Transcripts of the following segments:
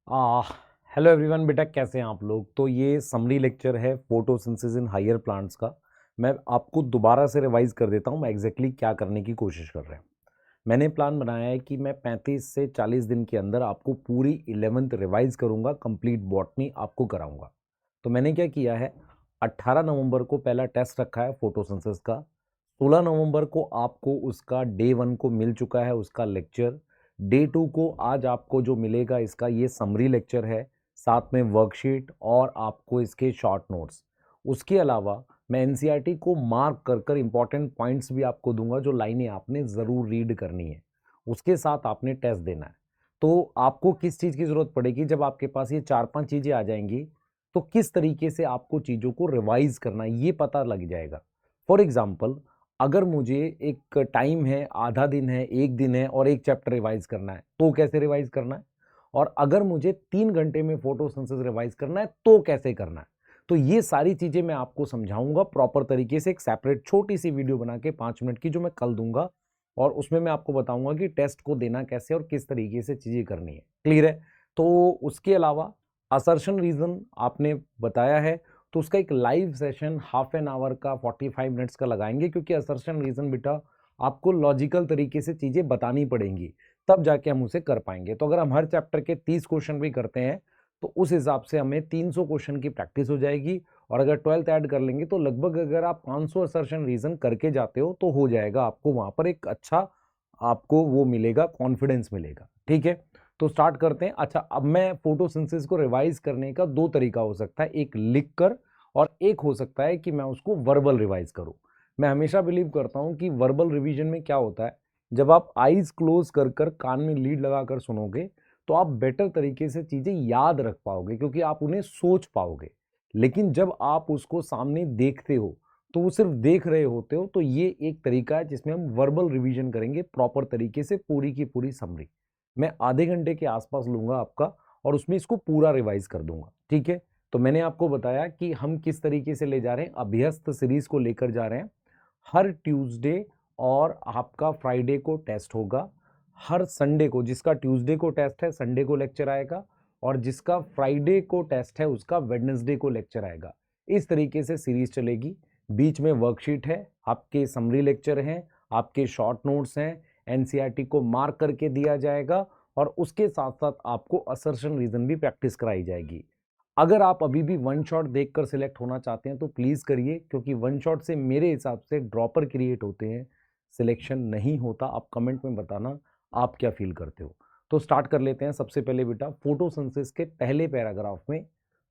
आ, hello everyone. बेटा कैसे हैं आप लोग। तो ये समरी लेक्चर है फोटोसिंथेसिस इन हायर प्लांट्स का। मैं आपको दोबारा से रिवाइज कर देता हूँ मैं एग्जैक्टली क्या करने की कोशिश कर रहे हैं। मैंने प्लान बनाया है कि मैं 35 से 40 दिन के अंदर आपको पूरी 11th रिवाइज करूंगा, कंप्लीट बॉटनी आपको कराऊंगा। तो मैंने क्या किया है, 18 नवंबर को पहला टेस्ट रखा है फोटोसिंथेसिस का। 16 नवंबर को आपको उसका डे 1 को मिल चुका है उसका लेक्चर। डे 2 को आज आपको जो मिलेगा इसका ये समरी लेक्चर है, साथ में वर्कशीट और आपको इसके शॉर्ट नोट्स। उसके अलावा मैं एनसीईआरटी को मार्क कर कर इंपॉर्टेंट पॉइंट्स भी आपको दूंगा, जो लाइनें आपने ज़रूर रीड करनी है। उसके साथ आपने टेस्ट देना है। तो आपको किस चीज़ की ज़रूरत पड़ेगी जब आपके पास ये 4-5 चीज़ें आ जाएंगी, तो किस तरीके से आपको चीज़ों को रिवाइज करना है ये पता लग जाएगा। फॉर एग्जाम्पल, अगर मुझे एक टाइम है, आधा दिन है, एक दिन है और एक चैप्टर रिवाइज करना है तो कैसे रिवाइज करना है, और अगर मुझे 3 घंटे में फोटोसिंथेसिस रिवाइज करना है तो कैसे करना है। तो ये सारी चीजें मैं आपको समझाऊंगा प्रॉपर तरीके से, एक सेपरेट छोटी सी वीडियो बना के 5 मिनट की, जो मैं कल दूंगा। और उसमें मैं आपको बताऊंगा कि टेस्ट को देना कैसे और किस तरीके से चीजें करनी है। क्लियर है। तो उसके अलावा असर्शन रीजन आपने बताया है, तो उसका एक live session half an hour का 45 मिनट्स का लगाएंगे, क्योंकि असर्शन रीजन बेटा आपको लॉजिकल तरीके से चीजें बतानी पड़ेंगी, तब जाके हम उसे कर पाएंगे। तो अगर हम हर चैप्टर के 30 क्वेश्चन भी करते हैं तो उस हिसाब से हमें 300 क्वेश्चन की प्रैक्टिस हो जाएगी। और अगर 12th ऐड कर लेंगे तो लगभग अगर आप 500 असर्शन रीजन करके जाते हो तो हो जाएगा, आपको वहां पर एक अच्छा आपको वो मिलेगा, कॉन्फिडेंस मिलेगा। ठीक है, तो स्टार्ट करते हैं। अच्छा, अब मैं फोटोसिंथेसिस को रिवाइज करने का दो तरीका हो सकता है, एक लिख कर और एक हो सकता है कि मैं उसको वर्बल रिवाइज करूं। मैं हमेशा बिलीव करता हूं कि वर्बल रिवीजन में क्या होता है, जब आप आईज क्लोज कर कर कान में लीड लगाकर सुनोगे तो आप बेटर तरीके से चीजें याद रख पाओगे, क्योंकि आप उन्हें सोच पाओगे। लेकिन जब आप उसको सामने देखते हो तो वो सिर्फ देख रहे होते हो। तो ये एक तरीका है जिसमें हम वर्बल रिवीजन करेंगे प्रॉपर तरीके से, पूरी की पूरी समरी मैं आधे घंटे के आसपास लूंगा आपका, और उसमें इसको पूरा रिवाइज कर दूंगा। ठीक है, तो मैंने आपको बताया कि हम किस तरीके से ले जा रहे हैं, अभ्यस्त सीरीज को लेकर जा रहे हैं। हर ट्यूसडे और आपका फ्राइडे को टेस्ट होगा। हर संडे को, जिसका ट्यूसडे को टेस्ट है संडे को लेक्चर आएगा, और जिसका फ्राइडे को टेस्ट है उसका वेडनेसडे को लेक्चर आएगा। इस तरीके से सीरीज चलेगी। बीच में वर्कशीट है, आपके समरी लेक्चर हैं, आपके शॉर्ट नोट्स हैं, एनसीईआरटी को मार्क करके दिया जाएगा, और उसके साथ साथ आपको असर्शन रीजन भी प्रैक्टिस कराई जाएगी। अगर आप अभी भी वन शॉट देखकर सिलेक्ट होना चाहते हैं तो प्लीज करिए, क्योंकि वन शॉट से मेरे हिसाब से ड्रॉपर क्रिएट होते हैं, सिलेक्शन नहीं होता। आप कमेंट में बताना आप क्या फील करते हो। तो स्टार्ट कर लेते हैं। सबसे पहले बेटा फोटोसिंथेसिस के पहले पैराग्राफ में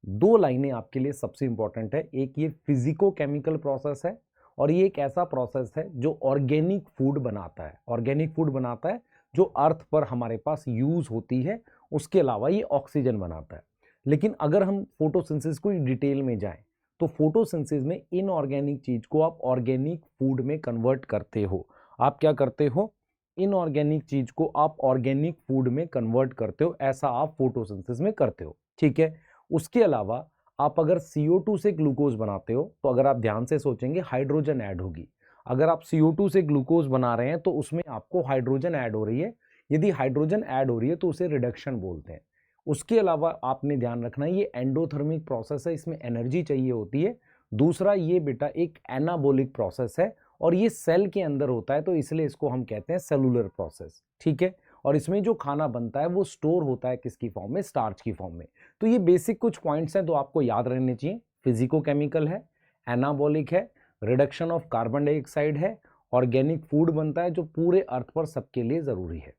दो लाइनें आपके लिए सबसे इंपॉर्टेंट है। एक ये फिजिको केमिकल प्रोसेस है, और ये एक ऐसा प्रोसेस है जो ऑर्गेनिक फूड बनाता है। ऑर्गेनिक फूड बनाता है जो अर्थ पर हमारे पास यूज होती है। उसके अलावा ये ऑक्सीजन बनाता है। लेकिन अगर हम फोटोसिंथेसिस को डिटेल में जाएं तो फोटोसिंथेसिस में इनऑर्गेनिक चीज को आप ऑर्गेनिक फूड में कन्वर्ट करते हो। आप क्या करते हो, इनऑर्गेनिक चीज को आप ऑर्गेनिक फूड में कन्वर्ट करते हो, ऐसा आप फोटोसिंथेसिस में करते हो। ठीक है, उसके अलावा आप अगर CO2 से ग्लूकोज बनाते हो तो अगर आप ध्यान से सोचेंगे हाइड्रोजन ऐड होगी। अगर आप CO2 से ग्लूकोज बना रहे हैं तो उसमें आपको हाइड्रोजन ऐड हो रही है। यदि हाइड्रोजन ऐड हो रही है तो उसे रिडक्शन बोलते हैं। उसके अलावा आपने ध्यान रखना है ये एंडोथर्मिक प्रोसेस है, इसमें एनर्जी चाहिए होती है। दूसरा ये बेटा एक एनाबोलिक प्रोसेस है, और ये सेल के अंदर होता है, तो इसलिए इसको हम कहते हैं सेलुलर प्रोसेस। ठीक है, और इसमें जो खाना बनता है वो स्टोर होता है किसकी फॉर्म में, स्टार्च की फॉर्म में। तो ये बेसिक कुछ पॉइंट्स हैं तो आपको याद रहने चाहिए। फिजिको केमिकल है, एनाबॉलिक है, रिडक्शन ऑफ कार्बन डाइऑक्साइड है, ऑर्गेनिक फूड बनता है जो पूरे अर्थ पर सबके लिए जरूरी है।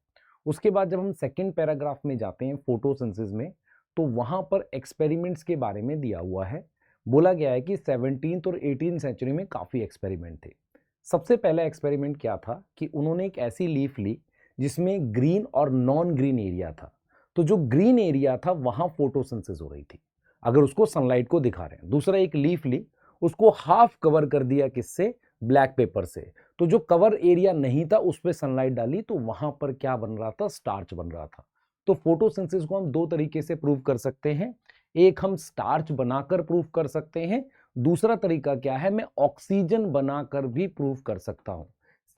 उसके बाद जब हम सेकेंड पैराग्राफ में जाते हैं फोटोसिंथेसिस में, तो वहां पर एक्सपेरिमेंट्स के बारे में दिया हुआ है। बोला गया है कि 17th और 18th सेंचुरी में काफी एक्सपेरिमेंट थे। सबसे पहला एक्सपेरिमेंट क्या था कि उन्होंने एक ऐसी लीफ ली जिसमें ग्रीन और नॉन ग्रीन एरिया था। तो जो ग्रीन एरिया था वहां फोटोसिंथेसिस हो रही थी, अगर उसको सनलाइट को दिखा रहे हैं। दूसरा एक लीफ ली, उसको हाफ कवर कर दिया किससे, ब्लैक पेपर से। तो जो कवर एरिया नहीं था उस पर सनलाइट डाली तो वहां पर क्या बन रहा था, स्टार्च बन रहा था। तो फोटोसिंथेसिस को हम दो तरीके से प्रूव कर सकते हैं। एक हम स्टार्च बनाकर प्रूव कर सकते हैं, दूसरा तरीका क्या है, मैं ऑक्सीजन बनाकर भी प्रूव कर सकता हूं।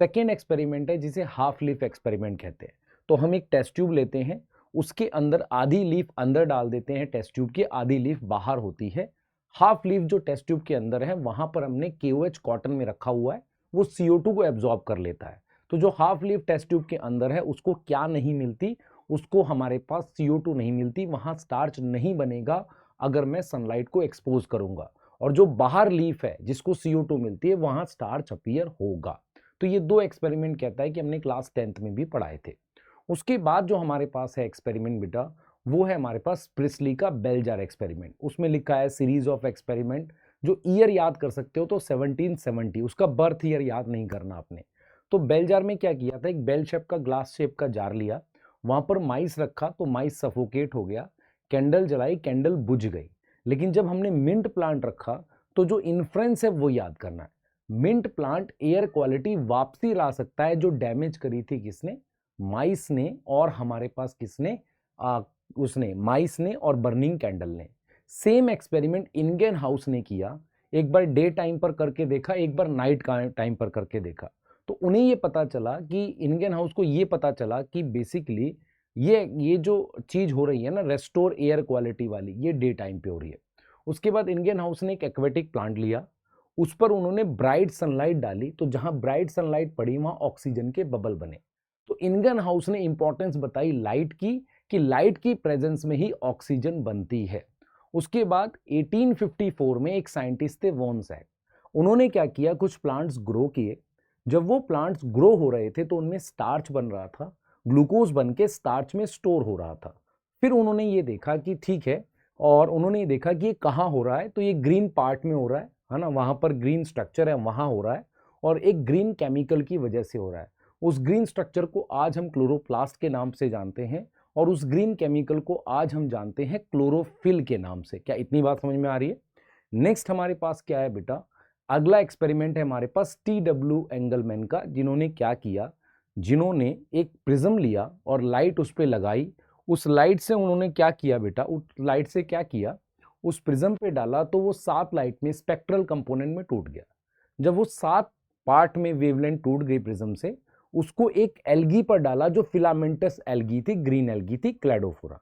सेकेंड एक्सपेरिमेंट है जिसे हाफ लीफ एक्सपेरिमेंट कहते हैं। तो हम एक टेस्ट ट्यूब लेते हैं, उसके अंदर आधी लीफ अंदर डाल देते हैं टेस्ट ट्यूब के, आधी लीफ बाहर होती है। हाफ लीफ जो टेस्ट ट्यूब के अंदर है वहां पर हमने KOH कॉटन में रखा हुआ है, वो CO2 को एब्जॉर्ब कर लेता है। तो जो हाफ लीफ टेस्ट ट्यूब के अंदर है उसको क्या नहीं मिलती, उसको हमारे पास CO2 नहीं मिलती, वहां स्टार्च नहीं बनेगा अगर मैं सनलाइट को एक्सपोज करूंगा। और जो बाहर लीफ है जिसको CO2 मिलती है वहां स्टार्च अपीयर होगा। तो ये दो एक्सपेरिमेंट कहता है कि हमने क्लास 10th में भी पढ़ाए थे। उसके बाद जो हमारे पास है एक्सपेरिमेंट बेटा, वो है हमारे पास प्रिस्ली का बेल जार एक्सपेरिमेंट। उसमें लिखा है सीरीज ऑफ एक्सपेरिमेंट, जो ईयर याद कर सकते हो तो 1770, उसका बर्थ ईयर याद नहीं करना आपने। तो बेल जार में क्या किया था, एक बेल शेप का ग्लास शेप का जार लिया, वहां पर माइस रखा तो माइस सफोकेट हो गया, कैंडल जलाई, कैंडल बुझ गई। लेकिन जब हमने मिंट प्लांट रखा तो जो इन्फ्रेंस है वो याद करना है। मिंट प्लांट एयर क्वालिटी वापसी ला सकता है जो डैमेज करी थी किसने, माइस ने, और हमारे पास किसने, उसने, माइस ने और बर्निंग कैंडल ने। सेम एक्सपेरिमेंट इंगेन हाउस ने किया, एक बार डे टाइम पर करके देखा, एक बार नाइट टाइम पर करके देखा। तो उन्हें ये पता चला कि इंगेन हाउस को ये पता चला कि बेसिकली ये जो चीज हो रही है ना रेस्टोर एयर क्वालिटी वाली, ये डे टाइम पे हो रही है। उसके बाद इंगेन हाउस ने एक एक्वेटिक प्लांट लिया, उस पर उन्होंने ब्राइट सनलाइट डाली, तो जहां ब्राइट सनलाइट पड़ी वहां ऑक्सीजन के बबल बने। तो इंगेन हाउस ने इंपॉर्टेंस बताई लाइट की, कि लाइट की प्रेजेंस में ही ऑक्सीजन बनती है। उसके बाद 1854 में एक साइंटिस्ट थे वॉन सैक, उन्होंने क्या किया, कुछ प्लांट्स ग्रो किए। जब वो प्लांट्स ग्रो हो रहे थे तो उनमें स्टार्च बन रहा था, ग्लूकोज बन के स्टार्च में स्टोर हो रहा था। फिर उन्होंने ये देखा कि ठीक है, और उन्होंने ये देखा कि ये कहाँ हो रहा है, तो ये ग्रीन पार्ट में हो रहा है ना, वहां पर ग्रीन स्ट्रक्चर है वहां हो रहा है, और एक ग्रीन केमिकल की वजह से हो रहा है। उस ग्रीन स्ट्रक्चर को आज हम क्लोरोप्लास्ट के नाम से जानते हैं, और उस ग्रीन केमिकल को आज हम जानते हैं क्लोरोफिल के नाम से। क्या इतनी बात समझ में आ रही है? नेक्स्ट हमारे पास क्या है बेटा, अगला एक्सपेरिमेंट है हमारे पास TW एंगलमैन का, जिन्होंने क्या किया, जिन्होंने एक प्रिज्म लिया और लाइट उस पर लगाई। उस लाइट से उन्होंने क्या किया बेटा, उस लाइट से क्या किया, उस प्रिज्म पे डाला तो वो 7 लाइट में स्पेक्ट्रल कंपोनेंट में टूट गया। जब वो 7 पार्ट में वेवलेंथ टूट गई प्रिज्म से, उसको एक एल्गी पर डाला जो फिलामेंटस एल्गी थी, ग्रीन एल्गी थी, क्लैडोफोरा।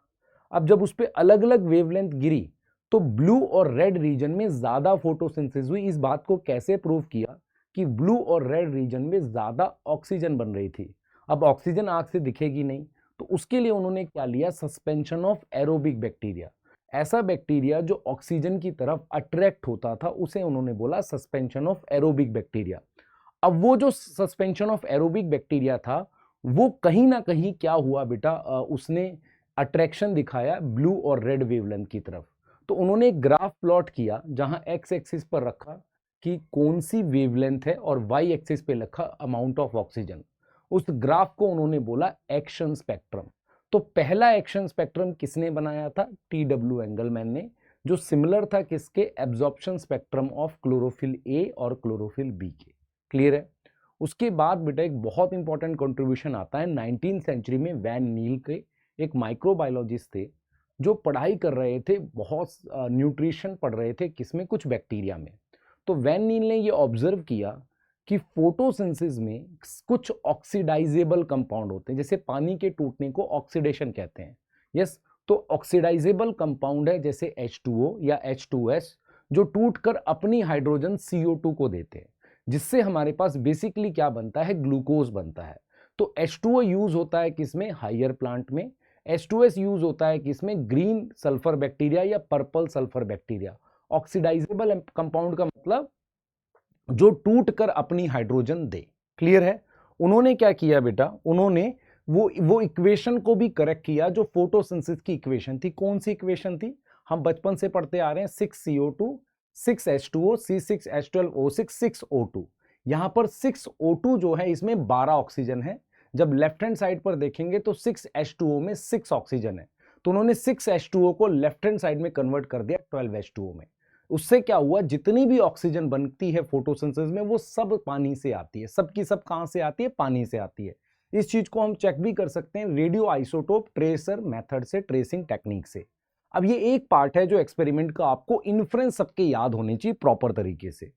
अब जब उस पर अलग अलग वेवलेंथ गिरी तो ब्लू और रेड रीजन में ज्यादा फोटोसिंथेसिस हुई। इस बात को कैसे प्रूव किया कि ब्लू और रेड रीजन में ज्यादा ऑक्सीजन बन रही थी। अब ऑक्सीजन आंख से दिखेगी नहीं, तो उसके लिए उन्होंने क्या लिया, सस्पेंशन ऑफ एरोबिक बैक्टीरिया। ऐसा बैक्टीरिया जो ऑक्सीजन की तरफ अट्रैक्ट होता था उसे उन्होंने बोला सस्पेंशन ऑफ एरोबिक बैक्टीरिया। अब वो जो सस्पेंशन ऑफ एरोबिक बैक्टीरिया था वो कहीं ना कहीं क्या हुआ बेटा, उसने अट्रैक्शन दिखाया ब्लू और रेड वेवलेंथ की तरफ। तो उन्होंने एक ग्राफ प्लॉट किया जहां एक्स एक्सिस पर रखा कि कौन सी वेवलेंथ है और वाई एक्सिस पे रखा अमाउंट ऑफ ऑक्सीजन। उस ग्राफ को उन्होंने बोला एक्शन स्पेक्ट्रम। तो पहला एक्शन स्पेक्ट्रम किसने बनाया था, TW एंगलमैन ने, जो सिमिलर था किसके, absorption spectrum of chlorophyll A और क्लोरोफिल बी के। क्लियर है? उसके बाद बेटा एक बहुत इंपॉर्टेंट कंट्रीब्यूशन आता है 19th सेंचुरी में, वैन नील के, एक माइक्रोबायोलॉजिस्ट थे जो पढ़ाई कर रहे थे, बहुत न्यूट्रिशन पढ़ रहे थे किसमें, कुछ बैक्टीरिया में। तो वैन नील ने ये ऑब्जर्व किया कि फोटोसिंथेसिस में कुछ ऑक्सीडाइजेबल कंपाउंड होते हैं, जैसे पानी के टूटने को ऑक्सीडेशन कहते हैं। यस, तो ऑक्सीडाइजेबल कंपाउंड है जैसे H2O या H2S, जो टूटकर अपनी हाइड्रोजन CO2 को देते हैं, जिससे हमारे पास बेसिकली क्या बनता है, ग्लूकोज बनता है। तो H2O यूज होता है किसमें, हायर प्लांट में। H2S यूज होता है किसमें, ग्रीन सल्फर बैक्टीरिया या purple sulphur bacteria. Oxidisable compound का मतलब जो टूट कर अपनी हाइड्रोजन दे। क्लियर है? उन्होंने क्या किया बेटा, उन्होंने वो इक्वेशन को भी करेक्ट किया जो फोटोसिंथेसिस की इक्वेशन थी। कौन सी इक्वेशन थी, हम बचपन से पढ़ते आ रहे हैं, 6CO2 6H2O C6H12O6 6O2। यहां पर 6O2 जो है इसमें 12 ऑक्सीजन है। जब लेफ्ट हैंड साइड पर देखेंगे तो 6H2O में 6 ऑक्सीजन है, तो उन्होंने 6H2O को लेफ्ट हैंड साइड में कन्वर्ट कर दिया 12H2O में। उससे क्या हुआ, जितनी भी ऑक्सीजन बनती है फोटोसिंथेसिस में वो सब पानी से आती है। सब की सब कहां से आती है, पानी से आती है। इस चीज को हम चेक भी कर सकते हैं रेडियो आइसोटोप ट्रेसर मेथड से, ट्रेसिंग टेक्निक से। अब ये एक पार्ट है जो एक्सपेरिमेंट का आपको इन्फ्रेंस सबके याद होनी चाहिए प्रॉपर तरीके से।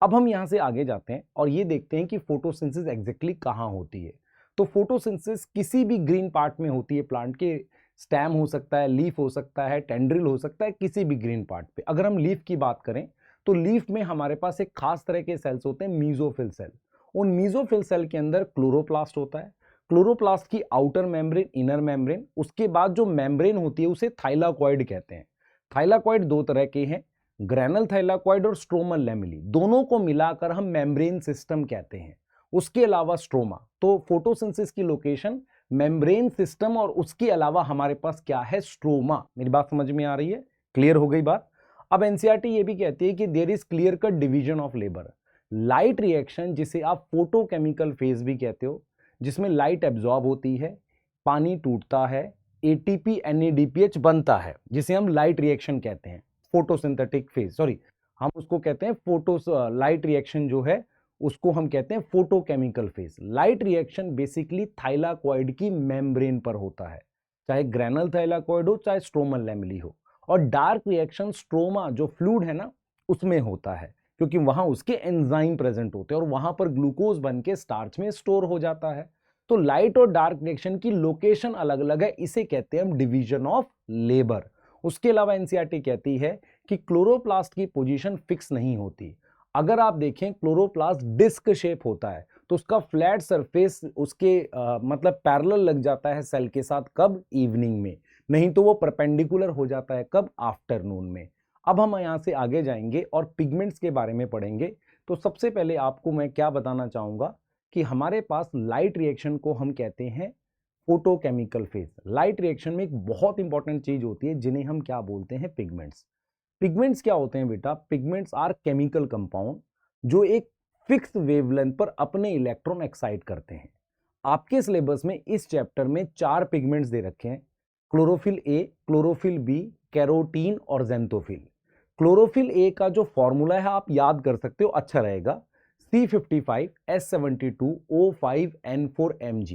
अब हम यहां से आगे जाते हैं और ये देखते हैं कि फोटोसिंथेसिस एग्जैक्टली कहां होती है। तो फोटोसिंथेसिस किसी भी ग्रीन पार्ट में होती है प्लांट के, स्टेम हो सकता है, लीफ हो सकता है, टेंड्रिल हो सकता है, किसी भी ग्रीन पार्ट पे। अगर हम लीफ की बात करें तो लीफ में हमारे पास एक खास तरह के सेल्स होते हैं, मीजोफिल सेल। उन मीजोफिल सेल के अंदर क्लोरोप्लास्ट होता है। क्लोरोप्लास्ट की आउटर मेम्ब्रेन, इनर मेम्ब्रेन, उसके बाद जो मेम्ब्रेन होती है उसे थाइलाकॉइड कहते हैं। थाइलाकॉइड दो तरह के हैं, ग्रेनल थाइलाकॉइड और स्ट्रोमल लैमेली, दोनों को मिलाकर हम मेम्ब्रेन सिस्टम कहते हैं। उसके अलावा स्ट्रोमा, तो फोटोसिंथेसिस की लोकेशन मेम्ब्रेन सिस्टम और उसके अलावा हमारे पास क्या है, स्ट्रोमा। मेरी बात समझ में आ रही है? क्लियर हो गई बात? अब एनसीईआरटी ये भी कहती है कि there is clear cut division of labour. Light reaction, जिसे आप फोटोकेमिकल फेज भी कहते हो, जिसमें लाइट एब्जॉर्ब होती है, पानी टूटता है, एटीपी एनएडीपीएच बनता है, जिसे हम लाइट रिएक्शन कहते हैं। फोटोसिंथेटिक फेज, सॉरी, हम उसको कहते हैं फोटो लाइट रिएक्शन जो है उसको हम कहते हैं photochemical phase. Light reaction basically thylakoid की मेम्ब्रेन पर होता है, चाहे ग्रेनल थाइलाकॉइड हो चाहे स्ट्रोमल लैमेली हो। और डार्क रिएक्शन स्ट्रोमा जो फ्लूइड है ना उसमें होता है, क्योंकि वहां उसके एंजाइम प्रेजेंट होते हैं और वहां पर ग्लूकोज बन के स्टार्च में स्टोर हो जाता है। तो लाइट और डार्क रिएक्शन की लोकेशन अलग अलग है, इसे कहते हैं हम डिवीजन ऑफ लेबर। उसके अलावा एनसीईआरटी कहती है कि क्लोरोप्लास्ट की पोजीशन फिक्स नहीं होती। अगर आप देखें क्लोरोप्लास्ट डिस्क शेप होता है तो उसका फ्लैट सरफेस उसके मतलब पैरेलल लग जाता है सेल के साथ, कब, इवनिंग में, नहीं तो वो परपेंडिकुलर हो जाता है, कब, आफ्टरनून में। अब हम यहां से आगे जाएंगे और पिगमेंट्स के बारे में पढ़ेंगे। तो सबसे पहले आपको मैं क्या बताना चाहूंगा कि हमारे पास लाइट रिएक्शन को हम कहते हैं फोटोकेमिकल फेज। लाइट रिएक्शन में एक बहुत इंपॉर्टेंट चीज होती है जिन्हें हम क्या बोलते हैं, पिगमेंट्स। पिगमेंट्स क्या होते हैं बेटा? पिगमेंट्स आर केमिकल कंपाउंड जो एक फिक्स वेवलेंथ पर अपने इलेक्ट्रॉन एक्साइट करते हैं। आपके सिलेबस में इस चैप्टर में 4 पिगमेंट्स दे रखे हैं, chlorophyll A, chlorophyll B, carotene और जेंथोफिल। क्लोरोफिल ए का जो फॉर्मूला है आप याद कर सकते हो, अच्छा रहेगा, C55S72O5N4Mg।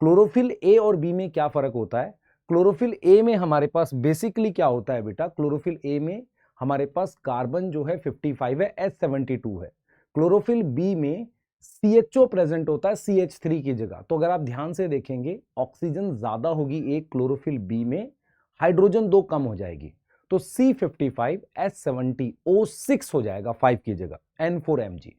क्लोरोफिल ए और बी में क्या फर्क होता है? क्लोरोफिल ए में हमारे पास बेसिकली क्या होता है बेटा? क्लोरोफिल ए में हमारे पास कार्बन जो है 55 है, S72 है। क्लोरोफिल बी में CHO प्रेजेंट होता है CH3 की जगह। तो अगर आप ध्यान से देखेंगे ऑक्सीजन ज्यादा होगी एक क्लोरोफिल बी में, हाइड्रोजन 2 कम हो जाएगी, तो C55S70O6 हो जाएगा 5 की जगह, N4Mg।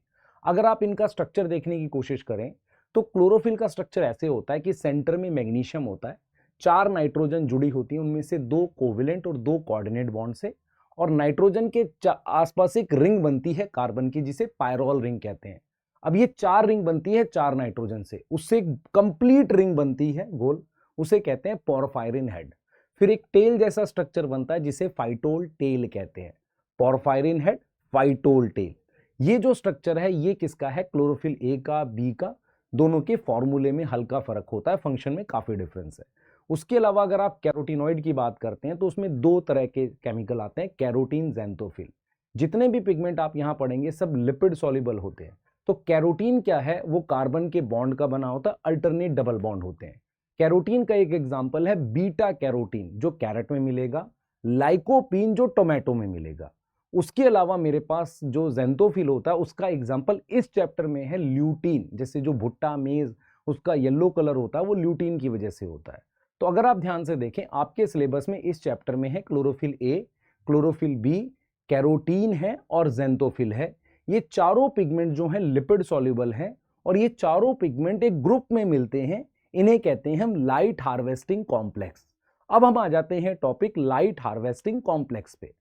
अगर आप इनका स्ट्रक्चर देखने की कोशिश करें तो क्लोरोफिल का स्ट्रक्चर ऐसे होता है कि सेंटर में मैग्नीशियम होता है, 4 नाइट्रोजन जुड़ी होती है, उनमें से 2 कोवेलेंट और 2 कोऑर्डिनेट बॉन्ड से, और नाइट्रोजन के आसपास एक रिंग बनती है कार्बन की जिसे पायरोल रिंग कहते हैं। अब ये 4 रिंग बनती है 4 नाइट्रोजन से, उससे एक कंप्लीट रिंग बनती है गोल, उसे कहते हैं पोरफायरिन हेड। फिर एक टेल जैसा स्ट्रक्चर बनता है जिसे फाइटोल टेल कहते हैं। पोरफायरिन हेड, फाइटोल टेल, ये जो स्ट्रक्चर है ये किसका है? क्लोरोफिल ए का, बी का। दोनों के फॉर्मूले में हल्का फर्क होता है, फंक्शन में काफी डिफरेंस है। उसके अलावा अगर आप कैरोटीनॉइड की बात करते हैं तो उसमें 2 तरह के केमिकल आते हैं, कैरोटीन, जेंथोफिल। जितने भी पिगमेंट आप यहां पढ़ेंगे सब लिपिड सॉल्युबल होते हैं। तो कैरोटीन क्या है? वो कार्बन के बॉन्ड का बना होता है, अल्टरनेट डबल बॉन्ड होते हैं। कैरोटीन का एक एग्जांपल है बीटा कैरोटीन जो कैरेट में मिलेगा, लाइकोपीन जो टोमेटो में मिलेगा। उसके अलावा मेरे पास जो जेंथोफिल होता है उसका एग्जांपल इस चैप्टर में है ल्यूटीन, जैसे जो भुट्टा, मेज, उसका येलो कलर होता है वो ल्यूटीन की वजह से होता है। तो अगर आप ध्यान से देखें आपके सिलेबस में इस चैप्टर में है chlorophyll A, chlorophyll B, carotene है और जेंथोफिल है। ये चारों पिगमेंट जो हैं लिपिड सॉल्युबल हैं और ये चारों पिगमेंट एक ग्रुप में मिलते हैं, इन्हें कहते हैं हम लाइट हार्वेस्टिंग कॉम्प्लेक्स। अब हम आ जाते हैं टॉपिक लाइट हार्वेस्टिंग कॉम्प्लेक्स पे।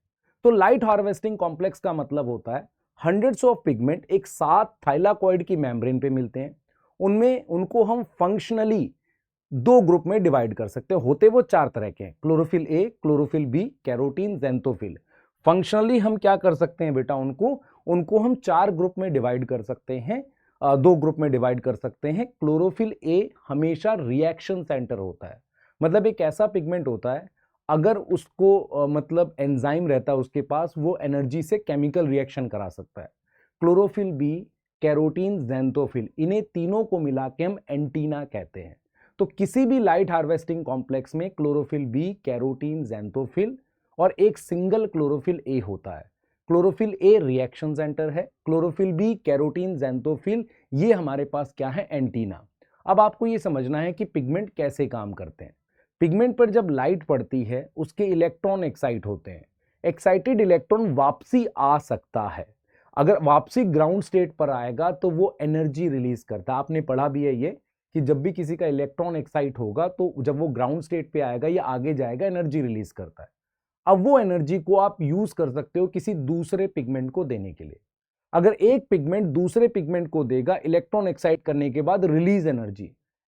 तो लाइट हार्वेस्टिंग कॉम्प्लेक्स का मतलब होता है हंड्रेड्स ऑफ पिगमेंट एक साथ थाइलाकॉइड की मेम्ब्रेन पे मिलते हैं, उनमें उनको हम फंक्शनली 2 ग्रुप में डिवाइड कर सकते हैं, होते वो 4 तरह के हैं, chlorophyll A, chlorophyll B, carotene, xanthophyll. Functionally हम क्या कर सकते हैं बेटा? उनको हम 4 ग्रुप में डिवाइड कर सकते हैं, 2 ग्रुप में डिवाइड कर सकते हैं। क्लोरोफिल ए हमेशा रिएक्शन सेंटर होता है, मतलब एक ऐसा पिगमेंट होता है अगर उसको मतलब एंजाइम रहता है उसके पास, वो एनर्जी से केमिकल रिएक्शन करा सकता है। क्लोरोफिल बी, कैरोटीन, जेंथोफिल, इन्हें तीनों को मिला के हम एंटीना कहते हैं। तो किसी भी लाइट हार्वेस्टिंग कॉम्प्लेक्स में क्लोरोफिल बी, कैरोटीन, जेंथोफिल और एक सिंगल क्लोरोफिल ए होता है। क्लोरोफिल ए रिएक्शन सेंटर है, क्लोरोफिल बी, कैरोटीन, जेंथोफिल, ये हमारे पास क्या है? एंटीना। अब आपको ये समझना है कि पिगमेंट कैसे काम करते हैं। पिगमेंट पर जब लाइट पड़ती है उसके इलेक्ट्रॉन एक्साइट होते हैं। एक्साइटेड इलेक्ट्रॉन वापसी आ सकता है। अगर वापसी ग्राउंड स्टेट पर आएगा तो वो एनर्जी रिलीज करता है। आपने पढ़ा भी है ये कि जब भी किसी का इलेक्ट्रॉन एक्साइट होगा तो जब वो ग्राउंड स्टेट पे आएगा या आगे जाएगा एनर्जी रिलीज करता है। अब वो एनर्जी को आप यूज कर सकते हो किसी दूसरे पिगमेंट को देने के लिए। अगर एक पिगमेंट दूसरे पिगमेंट को देगा इलेक्ट्रॉन एक्साइट करने के बाद रिलीज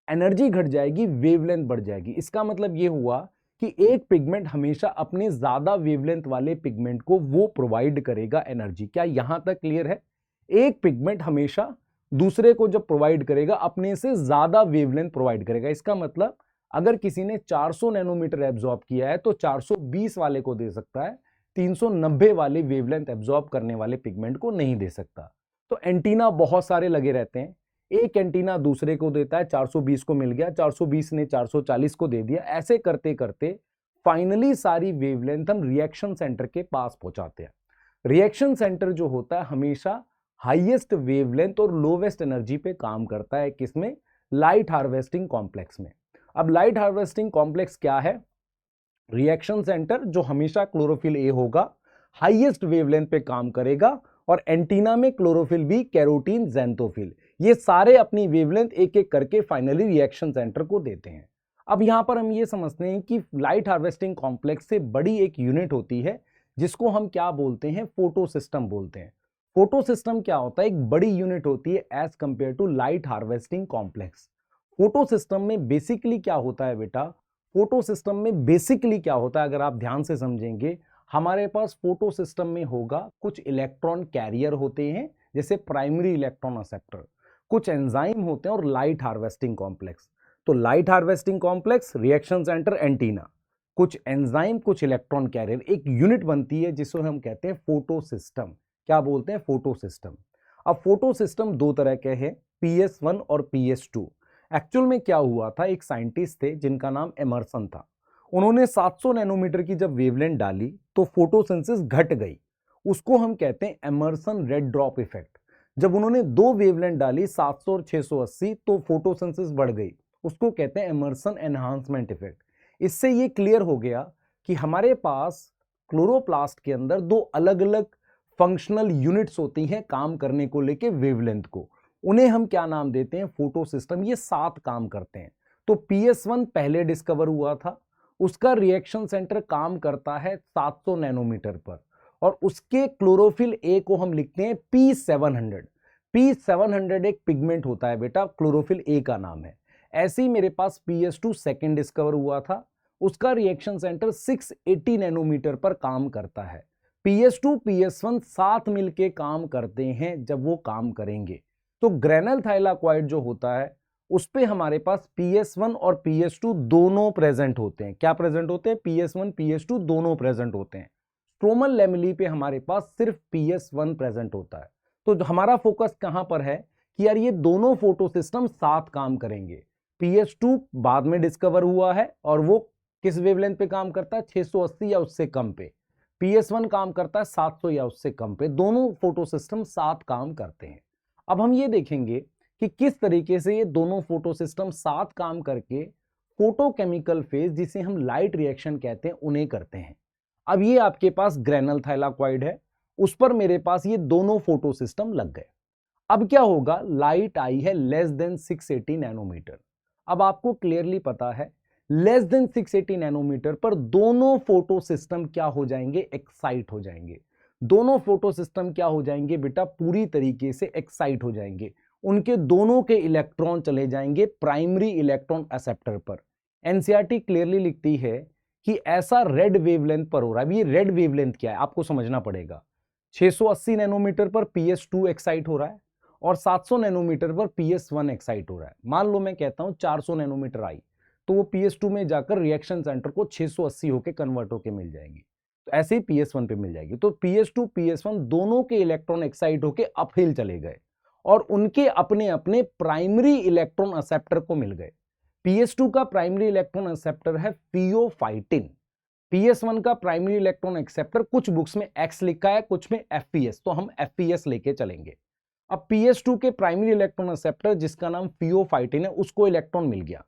एनर्जी घट जाएगी, वेवलेंथ बढ़ जाएगी। इसका मतलब ये हुआ कि एक पिगमेंट हमेशा अपने ज्यादा वेवलेंथ वाले पिगमेंट को वो प्रोवाइड करेगा एनर्जी। क्या यहां तक क्लियर है? एक पिगमेंट हमेशा दूसरे को जब प्रोवाइड करेगा अपने से ज्यादा वेवलेंथ प्रोवाइड करेगा। इसका मतलब अगर किसी ने 400 नैनोमीटर एब्जॉर्ब किया है तो 420 वाले को दे सकता है, 390 वाले वेवलेंथ एब्जॉर्ब करने वाले पिगमेंट को नहीं दे सकता। तो एंटीना बहुत सारे लगे रहते हैं, एक एंटीना दूसरे को देता है, 420 को मिल गया, 420 ने 440 को दे दिया। ऐसे करते करते फाइनली सारी वेवलेंथ हम रिएक्शन सेंटर के पास पहुंचाते हैं। रिएक्शन सेंटर जो होता है हमेशा हाईएस्ट वेवलेंथ और लोवेस्ट एनर्जी पे काम करता है। किसमें? लाइट हार्वेस्टिंग कॉम्प्लेक्स में। अब लाइट हार्वेस्टिंग कॉम्प्लेक्स क्या है? रिएक्शन सेंटर जो हमेशा क्लोरोफिल ए होगा, हाईएस्ट वेवलेंथ पे काम करेगा, और एंटीना में क्लोरोफिल बी, कैरोटीन, ज़ैंथोफिल, ये सारे अपनी वेवलेंथ एक एक करके फाइनली रिएक्शन सेंटर को देते हैं। अब यहां पर हम ये समझते हैं कि लाइट हार्वेस्टिंग कॉम्प्लेक्स से बड़ी एक यूनिट होती है जिसको हम क्या बोलते हैं? फोटो सिस्टम बोलते हैं। फोटो सिस्टम क्या होता है? एक बड़ी यूनिट होती है as compare to light harvesting complex. Photo system में बेसिकली क्या होता है बेटा? फोटो सिस्टम में बेसिकली क्या होता है अगर आप ध्यान से समझेंगे, हमारे पास फोटो सिस्टम में होगा कुछ इलेक्ट्रॉन कैरियर होते हैं जैसे प्राइमरी इलेक्ट्रॉन एक्सेप्टर, कुछ एंजाइम होते हैं और लाइट हार्वेस्टिंग कॉम्प्लेक्स। तो light harvesting complex, reaction centre, antenna, कुछ एंजाइम, कुछ इलेक्ट्रॉन कैरियर, एक यूनिट बनती है जिसको हम कहते हैं फोटो सिस्टम। क्या बोलते हैं? Photo system. अब फोटो सिस्टम दो तरह के हैं, PS1 और PS2। एक्चुअल में क्या हुआ था, एक साइंटिस्ट थे जिनका नाम एमर्सन था। उन्होंने 700 नैनोमीटर की जब वेवलेंथ डाली तो फोटोसिंथेसिस घट गई। उसको हम कहते हैं एमर्सन रेड ड्रॉप इफेक्ट। जब उन्होंने दो वेवलेंथ डाली 700 और 680 तो फोटोसिंथेसिस बढ़ गई। उसको कहते हैं एमर्सन एनहांसमेंट इफेक्ट। इससे ये क्लियर हो गया कि हमारे पास क्लोरोप्लास्ट के अंदर दो अलग अलग फंक्शनल यूनिट्स होती हैं काम करने को लेके वेवलेंथ को। उन्हें हम क्या नाम देते हैं? Photo system. ये 7 काम करते हैं। तो PS1 पहले डिस्कवर हुआ था, उसका रिएक्शन सेंटर काम करता है 700 नैनोमीटर पर, और उसके क्लोरोफिल ए को हम लिखते हैं P700। P700 एक पिगमेंट होता है बेटा, क्लोरोफिल ए का नाम है। ऐसे ही मेरे पास PS2 सेकेंड डिस्कवर हुआ था, उसका रिएक्शन सेंटर 680 नैनोमीटर पर काम करता है। PS2 PS1 साथ मिलके काम करते हैं। जब वो काम करेंगे तो ग्रेनल थाइलाकॉइड जो होता है उस पे हमारे पास PS1 और PS2 दोनों प्रेजेंट होते हैं। क्या प्रेजेंट होते हैं? PS1 PS2 दोनों प्रेजेंट होते हैं। स्ट्रोमल लैमेली पे हमारे पास सिर्फ PS1 प्रेजेंट होता है। तो हमारा फोकस कहां पर है कि यार ये दोनों फोटो सिस्टम साथ काम करेंगे। PS2 बाद में डिस्कवर हुआ है और वो किस वेवलेंथ पे काम करता है? 680 या उससे कम पे। PS1 काम करता है 700 या उससे कम पे। दोनों फोटो सिस्टम साथ काम करते हैं। अब हम ये देखेंगे कि किस तरीके से ये दोनों फोटो सिस्टम साथ काम करके फोटोकेमिकल फेज, जिसे हम लाइट रिएक्शन कहते हैं, उन्हें करते हैं। अब ये आपके पास ग्रेनल थाइलाकॉइड है, उस पर मेरे पास ये दोनों फोटो सिस्टम लग गए। अब क्या होगा? लाइट आई है लेस देन 680 नैनोमीटर। अब आपको क्लियरली पता है लेस देन 680 नैनोमीटर पर दोनों फोटो सिस्टम क्या हो जाएंगे? एक्साइट हो जाएंगे। दोनों फोटो सिस्टम क्या हो जाएंगे बेटा? पूरी तरीके से एक्साइट हो जाएंगे। उनके दोनों के इलेक्ट्रॉन चले जाएंगे प्राइमरी इलेक्ट्रॉन एक्सेप्टर पर। एनसीईआरटी क्लियरली लिखती है कि ऐसा रेड वेवलेंथ पर हो रहा है। अब ये रेड वेवलेंथ क्या है आपको समझना पड़ेगा। 680 नैनोमीटर पर PS2 एक्साइट हो रहा है और 700 नैनोमीटर पर PS1 एक्साइट हो रहा है। मान लो मैं कहता हूं 400 नैनोमीटर आई तो वो PS2 में जाकर रिएक्शन सेंटर को 680 होके कन्वर्ट होके मिल जाएगी। तो ऐसे ही PS1 पे मिल जाएगी। तो PS2 PS1 दोनों के इलेक्ट्रॉन एक्साइट होके अपहिल चले गए और उनके अपने अपने प्राइमरी इलेक्ट्रॉन एक्सेप्टर को मिल गए। PS2 का प्राइमरी इलेक्ट्रॉन एक्सेप्टर है फियोफाइटिन। PS1 का प्राइमरी इलेक्ट्रॉन एक्सेप्टर कुछ बुक्स में X लिखा है, कुछ में FPS, तो हम FPS लेके चलेंगे। अब PS2 के प्राइमरी इलेक्ट्रॉन एक्सेप्टर जिसका नाम फियोफाइटिन है उसको इलेक्ट्रॉन मिल गया।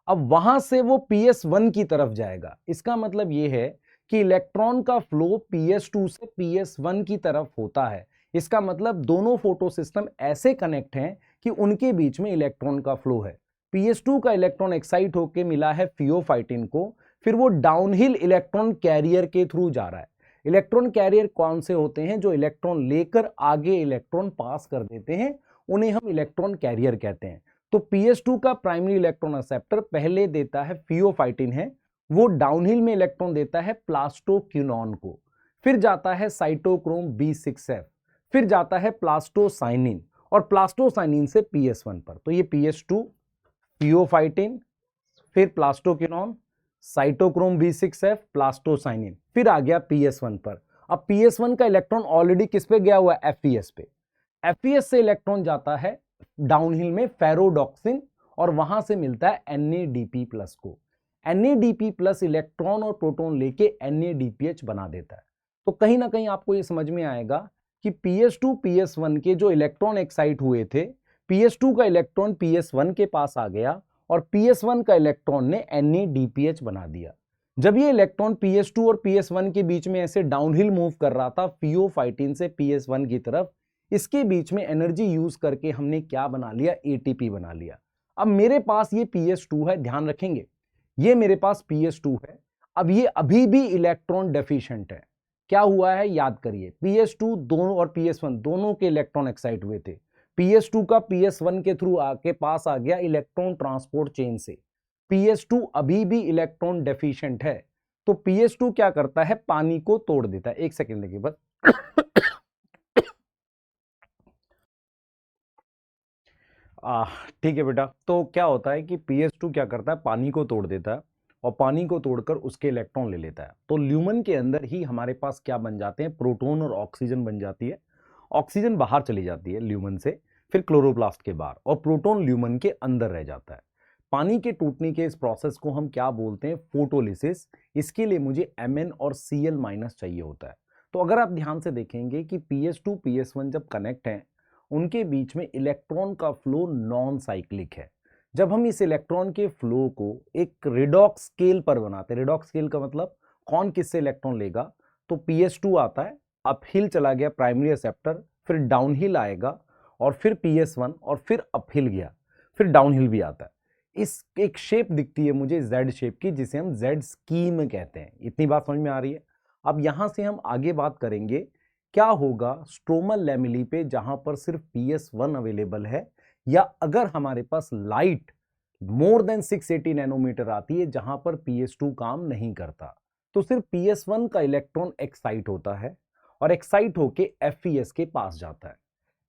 अब वहां से वो PS1 की तरफ जाएगा। इसका मतलब ये है कि इलेक्ट्रॉन का फ्लो PS2 से PS1 की तरफ होता है। इसका मतलब दोनों फोटो सिस्टम ऐसे कनेक्ट हैं कि उनके बीच में इलेक्ट्रॉन का फ्लो है। PS2 का इलेक्ट्रॉन एक्साइट होकर मिला है फियोफाइटिन को, फिर वो डाउनहिल इलेक्ट्रॉन कैरियर के थ्रू जा रहा है। इलेक्ट्रॉन कैरियर कौन से होते हैं? जो इलेक्ट्रॉन लेकर आगे इलेक्ट्रॉन पास कर देते हैं, उन्हें हम इलेक्ट्रॉन कैरियर कहते हैं। तो PS2 का प्राइमरी इलेक्ट्रॉन एक्सेप्टर पहले देता है फियोफाइटिन है, वो डाउनहिल में इलेक्ट्रॉन देता है प्लास्टोक्विनोन को, फिर जाता है साइटोक्रोम B6F, फिर जाता है प्लास्टोसाइनिन, और प्लास्टोसाइनिन से PS1 पर। तो ये PS2 फियोफाइटिन, फिर प्लास्टोक्विनोन, साइटोक्रोम B6F, प्लास्टोसाइनिन, फिर आ गया PS1 पर। अब PS1 का इलेक्ट्रॉन ऑलरेडी किस पे गया हुआ है? FES पे। FES से इलेक्ट्रॉन जाता है डाउनहिल में फेरोडॉक्सिन, और वहां से मिलता है NADP+ को। NADP+ इलेक्ट्रॉन और प्रोटॉन लेके NADPH बना देता है। तो कहीं ना कहीं आपको ये समझ में आएगा कि PS2 PS1 के जो इलेक्ट्रॉन एक्साइट हुए थे, PS2 का इलेक्ट्रॉन PS1 के पास आ गया और PS1 का इलेक्ट्रॉन ने NADPH बना दिया। जब ये इलेक्ट्रॉन PS2 और PS1 के बीच में ऐसे डाउनहिल मूव कर रहा था फियोफाइटिन से PS1 की तरफ, इसके बीच में एनर्जी यूज करके हमने क्या बना लिया? ATP बना लिया। अब मेरे पास ये PS2 है, ध्यान रखेंगे, ये मेरे पास PS2 है। अब ये अभी भी इलेक्ट्रॉन डेफिशिएंट है। क्या हुआ है? याद करिए, PS2 दोनों और PS1 दोनों के इलेक्ट्रॉन एक्साइट हुए थे। PS2 का PS1 के थ्रू आके पास आ गया इलेक्ट्रॉन ट्रांसपोर्ट चेन से। PS2 अभी भी इलेक्ट्रॉन डेफिशिएंट है, तो PS2 क्या करता है? पानी को तोड़ देता है। एक सेकेंड देखिए बस। ठीक है बेटा। तो क्या होता है कि PS2 क्या करता है? पानी को तोड़ देता है, और पानी को तोड़कर उसके इलेक्ट्रॉन ले लेता है। तो ल्यूमन के अंदर ही हमारे पास क्या बन जाते हैं? प्रोटॉन और ऑक्सीजन बन जाती है। ऑक्सीजन बाहर चली जाती है ल्यूमन से, फिर क्लोरोप्लास्ट के बाहर, और प्रोटॉन ल्यूमन के अंदर रह जाता है। पानी के टूटने के इस प्रोसेस को हम क्या बोलते हैं? फोटोलिसिस। इसके लिए मुझे Mn और Cl- चाहिए होता है। तो अगर आप ध्यान से देखेंगे कि PS2 PS1 जब कनेक्ट हैं, उनके बीच में इलेक्ट्रॉन का फ्लो नॉन साइक्लिक है। जब हम इस इलेक्ट्रॉन के फ्लो को एक रिडॉक्स स्केल पर बनाते हैं, रिडॉक्स स्केल का मतलब कौन किससे इलेक्ट्रॉन लेगा, तो PS2 आता है, अपहिल चला गया प्राइमरी एक्सेप्टर, फिर डाउनहिल आएगा, और फिर PS1, और फिर अपहिल गया, फिर डाउनहिल भी आता है। इस एक शेप दिखती है मुझे Z शेप की, जिसे हम Z स्कीम कहते हैं। इतनी बात समझ में आ रही है? अब यहां से हम आगे बात करेंगे क्या होगा स्ट्रोमल लैमेली पे, जहां पर सिर्फ PS1 अवेलेबल है, या अगर हमारे पास लाइट मोर देन 680 नैनोमीटर आती है जहां पर PS2 काम नहीं करता, तो सिर्फ PS1 का इलेक्ट्रॉन एक्साइट होता है, और एक्साइट होके FES के पास जाता है।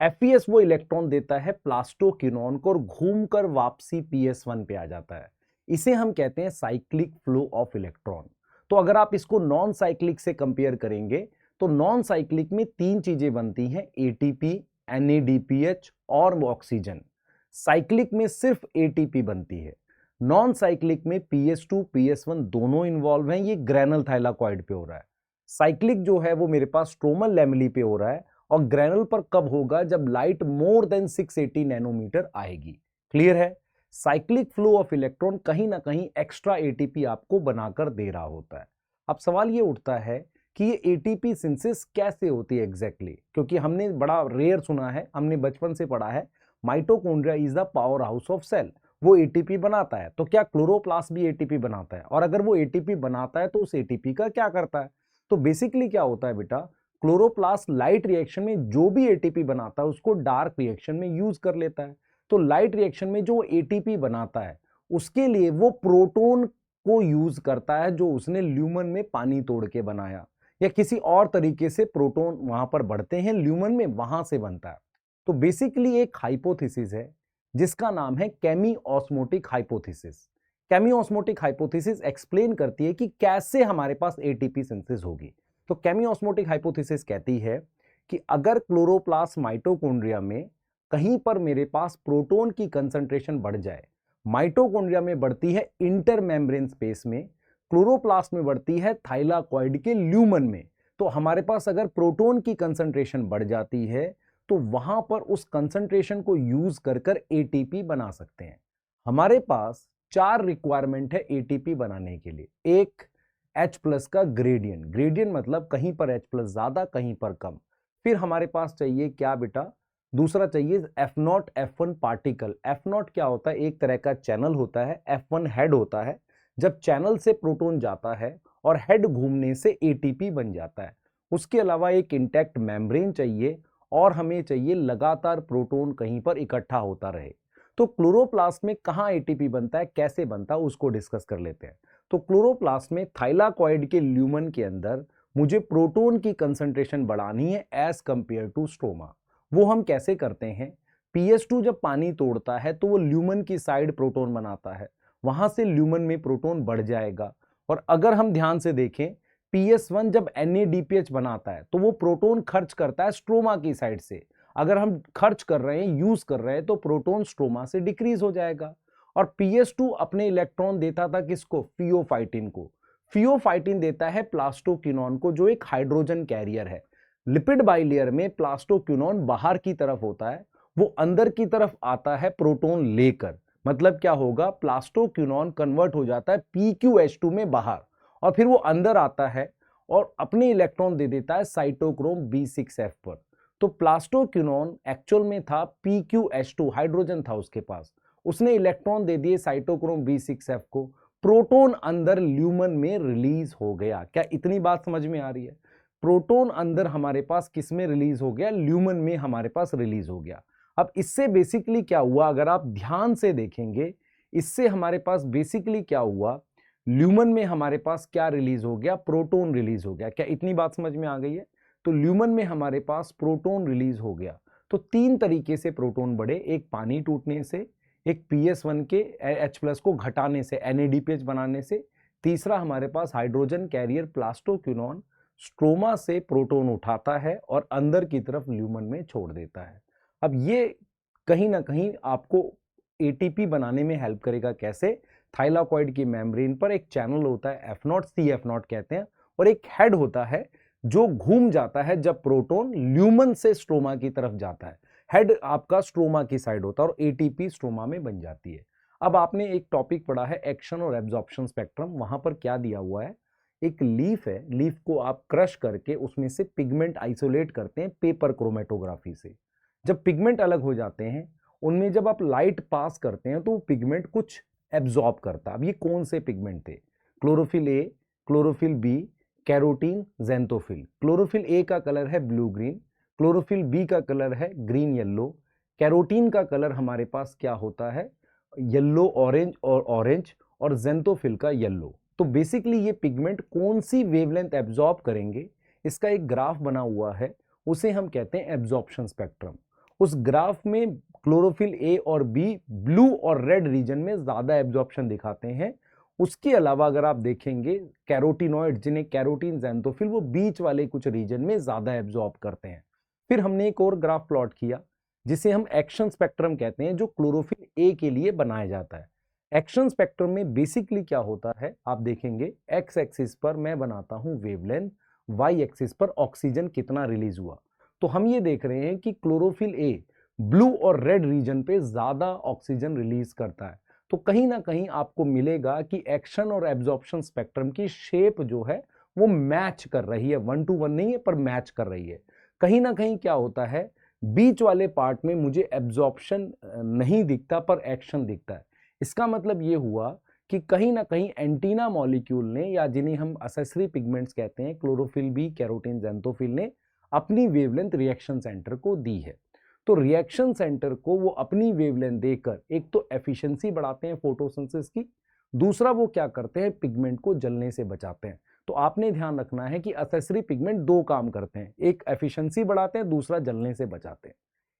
FES वो इलेक्ट्रॉन देता है प्लास्टोक्विनोन को, और घूमकर वापसी PS1 पे आ जाता है। इसे हम कहते हैं साइक्लिक फ्लो ऑफ इलेक्ट्रॉन। तो अगर आप इसको नॉन साइक्लिक से कंपेयर करेंगे, तो नॉन साइक्लिक में तीन चीजें बनती हैं, ATP, NADPH और ऑक्सीजन। साइक्लिक में सिर्फ ATP बनती है। नॉन साइक्लिक में PS2 PS1 दोनों इन्वॉल्व हैं, ये ग्रेनल थाइलाकॉइड पे हो रहा है। साइक्लिक जो है वो मेरे पास स्ट्रोमल लैमेली पे हो रहा है, और ग्रेनल पर कब होगा? जब लाइट मोर देन 680 नैनोमीटर आएगी। क्लियर है? साइक्लिक फ्लो ऑफ इलेक्ट्रॉन कहीं ना कहीं एक्स्ट्रा ATP आपको बनाकर दे रहा होता है। अब सवाल ये उठता है कि ये ATP सिंथेसिस कैसे होती है एग्जैक्टली, क्योंकि हमने बड़ा रेयर सुना है, हमने बचपन से पढ़ा है mitochondria is the power house of cell, वो ATP बनाता है। तो क्या क्लोरोप्लास्ट भी ATP बनाता है? और अगर वो ATP बनाता है तो उस ATP का क्या करता है? तो बेसिकली क्या होता है बेटा, क्लोरोप्लास्ट लाइट रिएक्शन में जो भी ATP बनाता है उसको डार्क रिएक्शन में यूज कर लेता है। तो लाइट रिएक्शन में जो ATP बनाता है उसके लिए वो प्रोटॉन को यूज करता है, जो उसने ल्यूमन में पानी तोड़ के बनाया, या किसी और तरीके से प्रोटॉन वहां पर बढ़ते हैं ल्यूमन में, वहां से बनता है। तो बेसिकली एक हाइपोथेसिस है जिसका नाम है chemiosmotic hypothesis. Chemiosmotic hypothesis explain करती है कि कैसे हमारे पास ATP सिंथेसिस होगी। तो केमी ऑस्मोटिक हाइपोथेसिस कहती है कि अगर क्लोरोप्लास्ट माइटोकॉन्ड्रिया में कहीं पर मेरे पास प्रोटॉन की कंसंट्रेशन बढ़ जाए, माइटोकॉन्ड्रिया में बढ़ती है इंटर मेम्ब्रेन स्पेस में, क्लोरोप्लास्ट में बढ़ती है थाइलाकॉइड के ल्यूमन में, तो हमारे पास अगर प्रोटॉन की कंसंट्रेशन बढ़ जाती है तो वहां पर उस कंसंट्रेशन को यूज कर ATP बना सकते हैं। हमारे पास 4 रिक्वायरमेंट है एटीपी बनाने के लिए। एक H+ का ग्रेडियंट, ग्रेडियंट मतलब कहीं पर H+ ज्यादा कहीं पर कम। फिर हमारे पास चाहिए क्या बेटा, दूसरा चाहिए F0 F1 पार्टिकल। F0 क्या होता है, एक तरह का चैनल होता है, F1 हेड होता है। जब चैनल से प्रोटॉन जाता है और हेड घूमने से एटीपी बन जाता है। उसके अलावा एक इंटैक्ट मेम्ब्रेन चाहिए और हमें चाहिए लगातार प्रोटॉन कहीं पर इकट्ठा होता रहे। तो क्लोरोप्लास्ट में कहाँ एटीपी बनता है, कैसे बनता है, उसको डिस्कस कर लेते हैं। तो क्लोरोप्लास्ट में थाइलाकॉइड के ल्यूमन के अंदर मुझे प्रोटॉन की कंसंट्रेशन बढ़ानी है एज कंपेयर टू स्ट्रोमा। वो हम कैसे करते हैं, PS2 जब पानी तोड़ता है तो वो ल्यूमन की साइड प्रोटॉन बनाता है, वहां से ल्यूमन में प्रोटॉन बढ़ जाएगा। और अगर हम ध्यान से देखें, PS1 जब NADPH बनाता है तो वो प्रोटॉन खर्च करता है स्ट्रोमा की साइड से। अगर हम खर्च कर रहे हैं, यूज कर रहे हैं, तो प्रोटॉन स्ट्रोमा से डिक्रीज हो जाएगा। और PS2 अपने इलेक्ट्रॉन देता था किसको, फियोफाइटिन को। फियोफाइटिन देता है प्लास्टोक्विनोन को, जो एक हाइड्रोजन कैरियर है। लिपिड बाइलेयर में प्लास्टोक्विनोन बाहर की तरफ होता है, वो अंदर की तरफ आता है प्रोटॉन लेकर। मतलब क्या होगा, प्लास्टोक्विनोन कन्वर्ट हो जाता है PQH2 में बाहर, और फिर वो अंदर आता है और अपने इलेक्ट्रॉन दे देता है साइटोक्रोम B6F पर। तो प्लास्टोक्विनोन एक्चुअल में था PQH2, हाइड्रोजन था उसके पास, उसने इलेक्ट्रॉन दे दिए साइटोक्रोम B6F को, प्रोटॉन अंदर ल्यूमन में रिलीज हो गया। क्या इतनी बात समझ में आ रही है? प्रोटॉन अंदर हमारे पास किस में रिलीज हो गया, ल्यूमन में हमारे पास रिलीज हो गया। अब इससे बेसिकली क्या हुआ, अगर आप ध्यान से देखेंगे, इससे हमारे पास बेसिकली क्या हुआ, ल्यूमन में हमारे पास क्या रिलीज हो गया, प्रोटॉन रिलीज हो गया। क्या इतनी बात समझ में आ गई है? तो ल्यूमन में हमारे पास प्रोटॉन रिलीज हो गया। तो 3 तरीके से प्रोटॉन बढ़े, एक पानी टूटने से, एक PS1 के H+ को घटाने से, NADPH बनाने से, तीसरा हमारे पास हाइड्रोजन कैरियर प्लास्टोक्विनोन स्ट्रोमा से प्रोटॉन उठाता है और अंदर की तरफ ल्यूमन में छोड़ देता है। अब ये कहीं ना कहीं आपको एटीपी बनाने में हेल्प करेगा। कैसे? थाइलाकॉइड की मेम्ब्रेन पर एक चैनल होता है F0, CF0 कहते हैं, और एक हेड होता है जो घूम जाता है जब प्रोटॉन ल्यूमन से स्ट्रोमा की तरफ जाता है। हेड आपका स्ट्रोमा की साइड होता है और एटीपी स्ट्रोमा में बन जाती है। अब आपने एक टॉपिक पढ़ा है एक्शन और एब्जॉर्प्शन स्पेक्ट्रम, वहां पर क्या दिया हुआ है, एक लीफ है, लीफ को आप क्रश करके उसमें से पिगमेंट आइसोलेट करते हैं पेपर क्रोमेटोग्राफी से। जब पिगमेंट अलग हो जाते हैं, उनमें जब आप लाइट पास करते हैं तो पिगमेंट कुछ एब्जॉर्ब करता है। अब ये कौन से पिगमेंट थे? Chlorophyll A, chlorophyll B, carotene, xanthophyll. Chlorophyll A का कलर है ब्लू ग्रीन, क्लोरोफिल बी का कलर है ग्रीन येलो, कैरोटीन का कलर हमारे पास क्या होता है, येलो ऑरेंज, और ज़ैंथोफिल का येलो। तो बेसिकली ये पिगमेंट कौन सी वेवलेंथ एब्जॉर्ब करेंगे, इसका एक ग्राफ बना हुआ है, उसे हम कहते हैं एब्जॉर्प्शन स्पेक्ट्रम। उस ग्राफ में क्लोरोफिल ए और बी ब्लू और रेड रीजन में ज्यादा एब्जॉर्प्शन दिखाते हैं। उसके अलावा अगर आप देखेंगे कैरोटिनॉइड, जिन्हें कैरोटीन, ज़ैंथोफिल, वो बीच वाले कुछ रीजन में ज्यादा एब्जॉर्ब करते हैं। फिर हमने एक और ग्राफ प्लॉट किया जिसे हम एक्शन स्पेक्ट्रम कहते हैं, जो क्लोरोफिल ए के लिए बनाया जाता है। एक्शन स्पेक्ट्रम में बेसिकली क्या होता है, आप देखेंगे एक्स एक्सिस पर मैं बनाता हूं वेवलेंथ, वाई एक्सिस पर ऑक्सीजन कितना रिलीज हुआ। तो हम ये देख रहे हैं कि क्लोरोफिल ए ब्लू और रेड रीजन पे ज्यादा ऑक्सीजन रिलीज करता है। तो कहीं ना कहीं आपको मिलेगा कि एक्शन और एब्जॉर्प्शन स्पेक्ट्रम की शेप जो है वो मैच कर रही है, 1 to 1 नहीं है पर मैच कर रही है। कहीं ना कहीं क्या होता है, बीच वाले पार्ट में मुझे एब्जॉर्प्शन नहीं दिखता पर एक्शन दिखता है। इसका मतलब ये हुआ कि कहीं ना कहीं एंटीना मॉलिक्यूल ने, या जिन्हें हम असेसरी पिगमेंट्स कहते हैं, क्लोरोफिल बी, कैरोटीन, ज़ैंथोफिल ने अपनी वेवलेंथ रिएक्शन सेंटर को दी है। तो रिएक्शन सेंटर को वो अपनी वेवलेंथ देकर एक तो एफिशिएंसी बढ़ाते हैं फोटोसिंथेसिस की, दूसरा वो क्या करते हैं, पिगमेंट को जलने से बचाते हैं। तो आपने ध्यान रखना है कि असेसरी पिगमेंट 2 काम करते हैं, एक एफिशिएंसी बढ़ाते हैं, दूसरा जलने से बचाते हैं।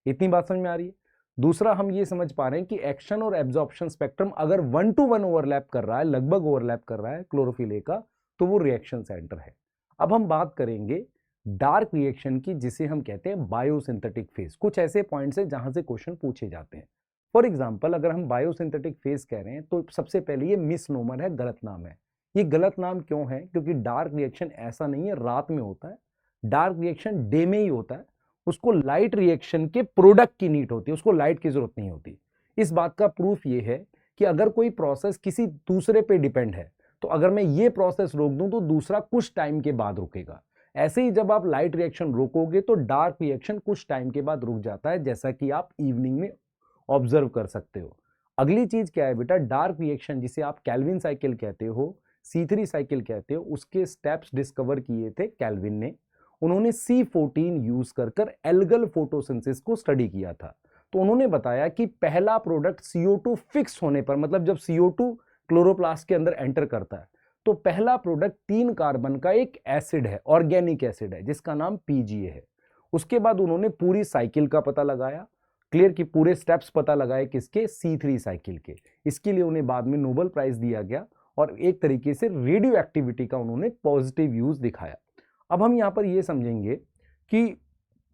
इतनी बात समझ में आ रही है? दूसरा हम ये समझ पा रहे हैं कि एक्शन और एब्जॉर्प्शन स्पेक्ट्रम अगर 1 to 1 ओवरलैप कर रहा है, लगभग ओवरलैप कर रहा है क्लोरोफिल ए का, तो वो रिएक्शन सेंटर है। अब हम बात करेंगे डार्क रिएक्शन की, जिसे हम कहते हैं बायोसिंथेटिक फेज। कुछ ऐसे पॉइंट्स हैं जहां से क्वेश्चन पूछे जाते हैं। फॉर एग्जांपल, अगर हम बायोसिंथेटिक फेज कह रहे हैं तो सबसे पहले ये मिसनोमर है, गलत नाम है। ये गलत नाम क्यों है? क्योंकि डार्क रिएक्शन ऐसा नहीं है रात में होता है, डार्क रिएक्शन डे में ही होता है। उसको लाइट रिएक्शन के प्रोडक्ट की नीड होती है, उसको लाइट की जरूरत नहीं होती। इस बात का प्रूफ ये है कि अगर कोई प्रोसेस किसी दूसरे पे डिपेंड है तो अगर मैं ये प्रोसेस रोक दूं तो दूसरा कुछ टाइम के बाद रुकेगा। ऐसे ही जब आप लाइट रिएक्शन रोकोगे तो डार्क रिएक्शन कुछ टाइम के बाद रुक जाता है, जैसा कि आप इवनिंग में ऑब्जर्व कर सकते हो। अगली चीज क्या है बेटा, डार्क रिएक्शन जिसे आप कैल्विन साइकिल कहते हो, C3 साइकिल कहते हो, उसके स्टेप्स डिस्कवर किए थे कैल्विन ने। उन्होंने C14 यूज कर एल्गल फोटोसिंथेसिस को स्टडी किया था। तो उन्होंने बताया कि पहला प्रोडक्ट CO2 फिक्स होने पर, मतलब जब CO2 क्लोरोप्लास्ट के अंदर एंटर करता है तो पहला प्रोडक्ट 3 कार्बन का एक एसिड है, ऑर्गेनिक एसिड है, जिसका नाम PGA है। उसके बाद उन्होंने पूरी साइकिल का पता लगाया, क्लियर कि पूरे स्टेप्स पता लगाए किसके, C3 साइकिल के। इसके लिए उन्हें बाद में नोबेल प्राइज दिया गया और एक तरीके से रेडियो एक्टिविटी का उन्होंने पॉजिटिव यूज दिखाया। अब हम यहाँ पर ये समझेंगे कि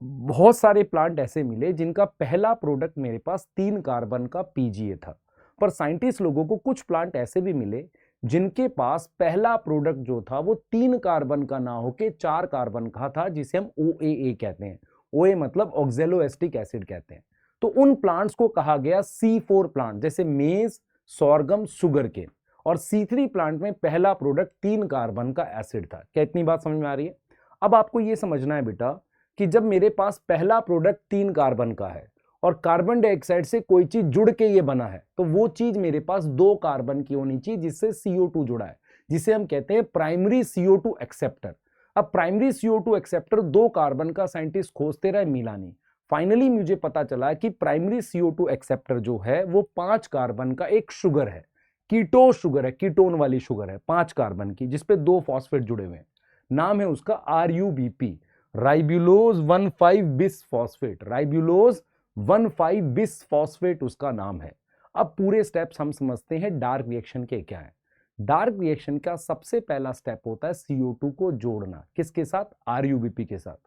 बहुत सारे प्लांट ऐसे मिले जिनका पहला प्रोडक्ट मेरे पास 3 कार्बन का PGA था, पर साइंटिस्ट लोगों को कुछ प्लांट ऐसे भी मिले जिनके पास पहला प्रोडक्ट जो था वो 3 कार्बन का ना होके 4 कार्बन का था, जिसे हम OAA कहते हैं। OA मतलब ऑक्जेलोएस्टिक एसिड कहते हैं। तो उन प्लांट्स को कहा गया C4 प्लांट, जैसे मेज, सोरगम, शुगर केन। और C3 प्लांट में पहला प्रोडक्ट 3 कार्बन का एसिड था। क्या इतनी बात समझ में आ रही है? अब आपको यह समझना है बेटा कि जब मेरे पास पहला प्रोडक्ट 3 कार्बन का है और कार्बन डाइऑक्साइड से कोई चीज जुड़ के ये बना है, तो वो चीज मेरे पास 2 कार्बन की होनी चाहिए जिससे CO2 जुड़ा है, जिसे हम कहते हैं प्राइमरी CO2 एक्सेप्टर। अब प्राइमरी CO2 एक्सेप्टर 2 कार्बन का साइंटिस्ट खोजते रहे, मिला नहीं। फाइनली मुझे पता चला कि प्राइमरी CO2 एक्सेप्टर जो है वो 5 कार्बन का एक शुगर है, कीटो शुगर है, कीटोन वाली शुगर है 5 कार्बन की, जिसपे 2 फॉस्फेट जुड़े हुए हैं। नाम है उसका RUBP, ribulose 1,5 bis phosphate. Ribulose 1,5 bis phosphate उसका नाम है। अब पूरे स्टेप्स हम समझते हैं डार्क रिएक्शन के क्या है। डार्क रिएक्शन का सबसे पहला स्टेप होता है CO2 को जोड़ना, किसके साथ, RUBP के साथ।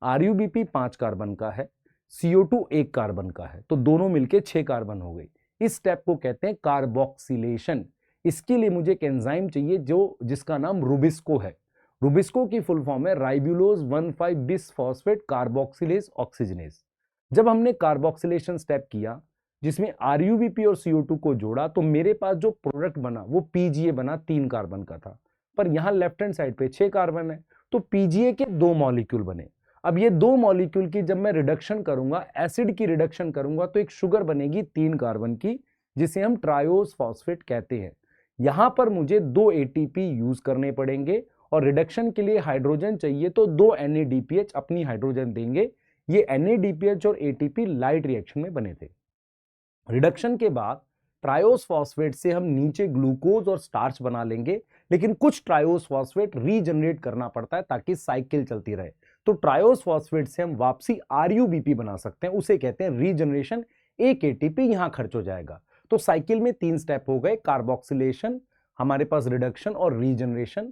RUBP 5 कार्बन का है, CO2 1 कार्बन का है, तो दोनों मिलके 6 कार्बन हो गई। इस स्टेप को कहते हैं कार्बोक्सिलेशन। इसके लिए मुझे एक एंजाइम चाहिए जिसका नाम रुबिस्को है। रुबिस्को की फुल फॉर्म है ribulose 1,5 bis phosphate carboxylase oxygenase. जब हमने कार्बोक्सिलेशन स्टेप किया जिसमें RUBP और CO2 को जोड़ा, तो मेरे पास जो प्रोडक्ट बना वो PGA बना, 3 कार्बन का था। पर यहां लेफ्ट हैंड साइड पे 6 कार्बन है, तो PGA के 2 मॉलिक्यूल बने। अब ये 2 मॉलिक्यूल की जब मैं रिडक्शन करूंगा, एसिड की रिडक्शन करूंगा, तो एक शुगर बनेगी 3 कार्बन की, जिसे हम ट्रायोस फॉस्फेट कहते हैं। यहां पर मुझे 2 ATP यूज करने पड़ेंगे और रिडक्शन के लिए हाइड्रोजन चाहिए, तो 2 NADPH अपनी हाइड्रोजन देंगे। ये NADPH और ATP लाइट रिएक्शन में बने थे। रिडक्शन के बाद ट्रायोस फॉस्फेट से हम नीचे ग्लूकोज और स्टार्च बना लेंगे, लेकिन कुछ ट्रायोस फॉस्फेट रीजनरेट करना पड़ता है ताकि साइकिल चलती रहे। तो ट्रायोस फॉस्फेट से हम वापसी RUBP बना सकते हैं, उसे कहते हैं रीजनरेशन। एक ATP यहां खर्च हो जाएगा। तो साइकिल में 3 स्टेप हो गए, कार्बोक्सिलेशन, हमारे पास रिडक्शन और रीजनरेशन।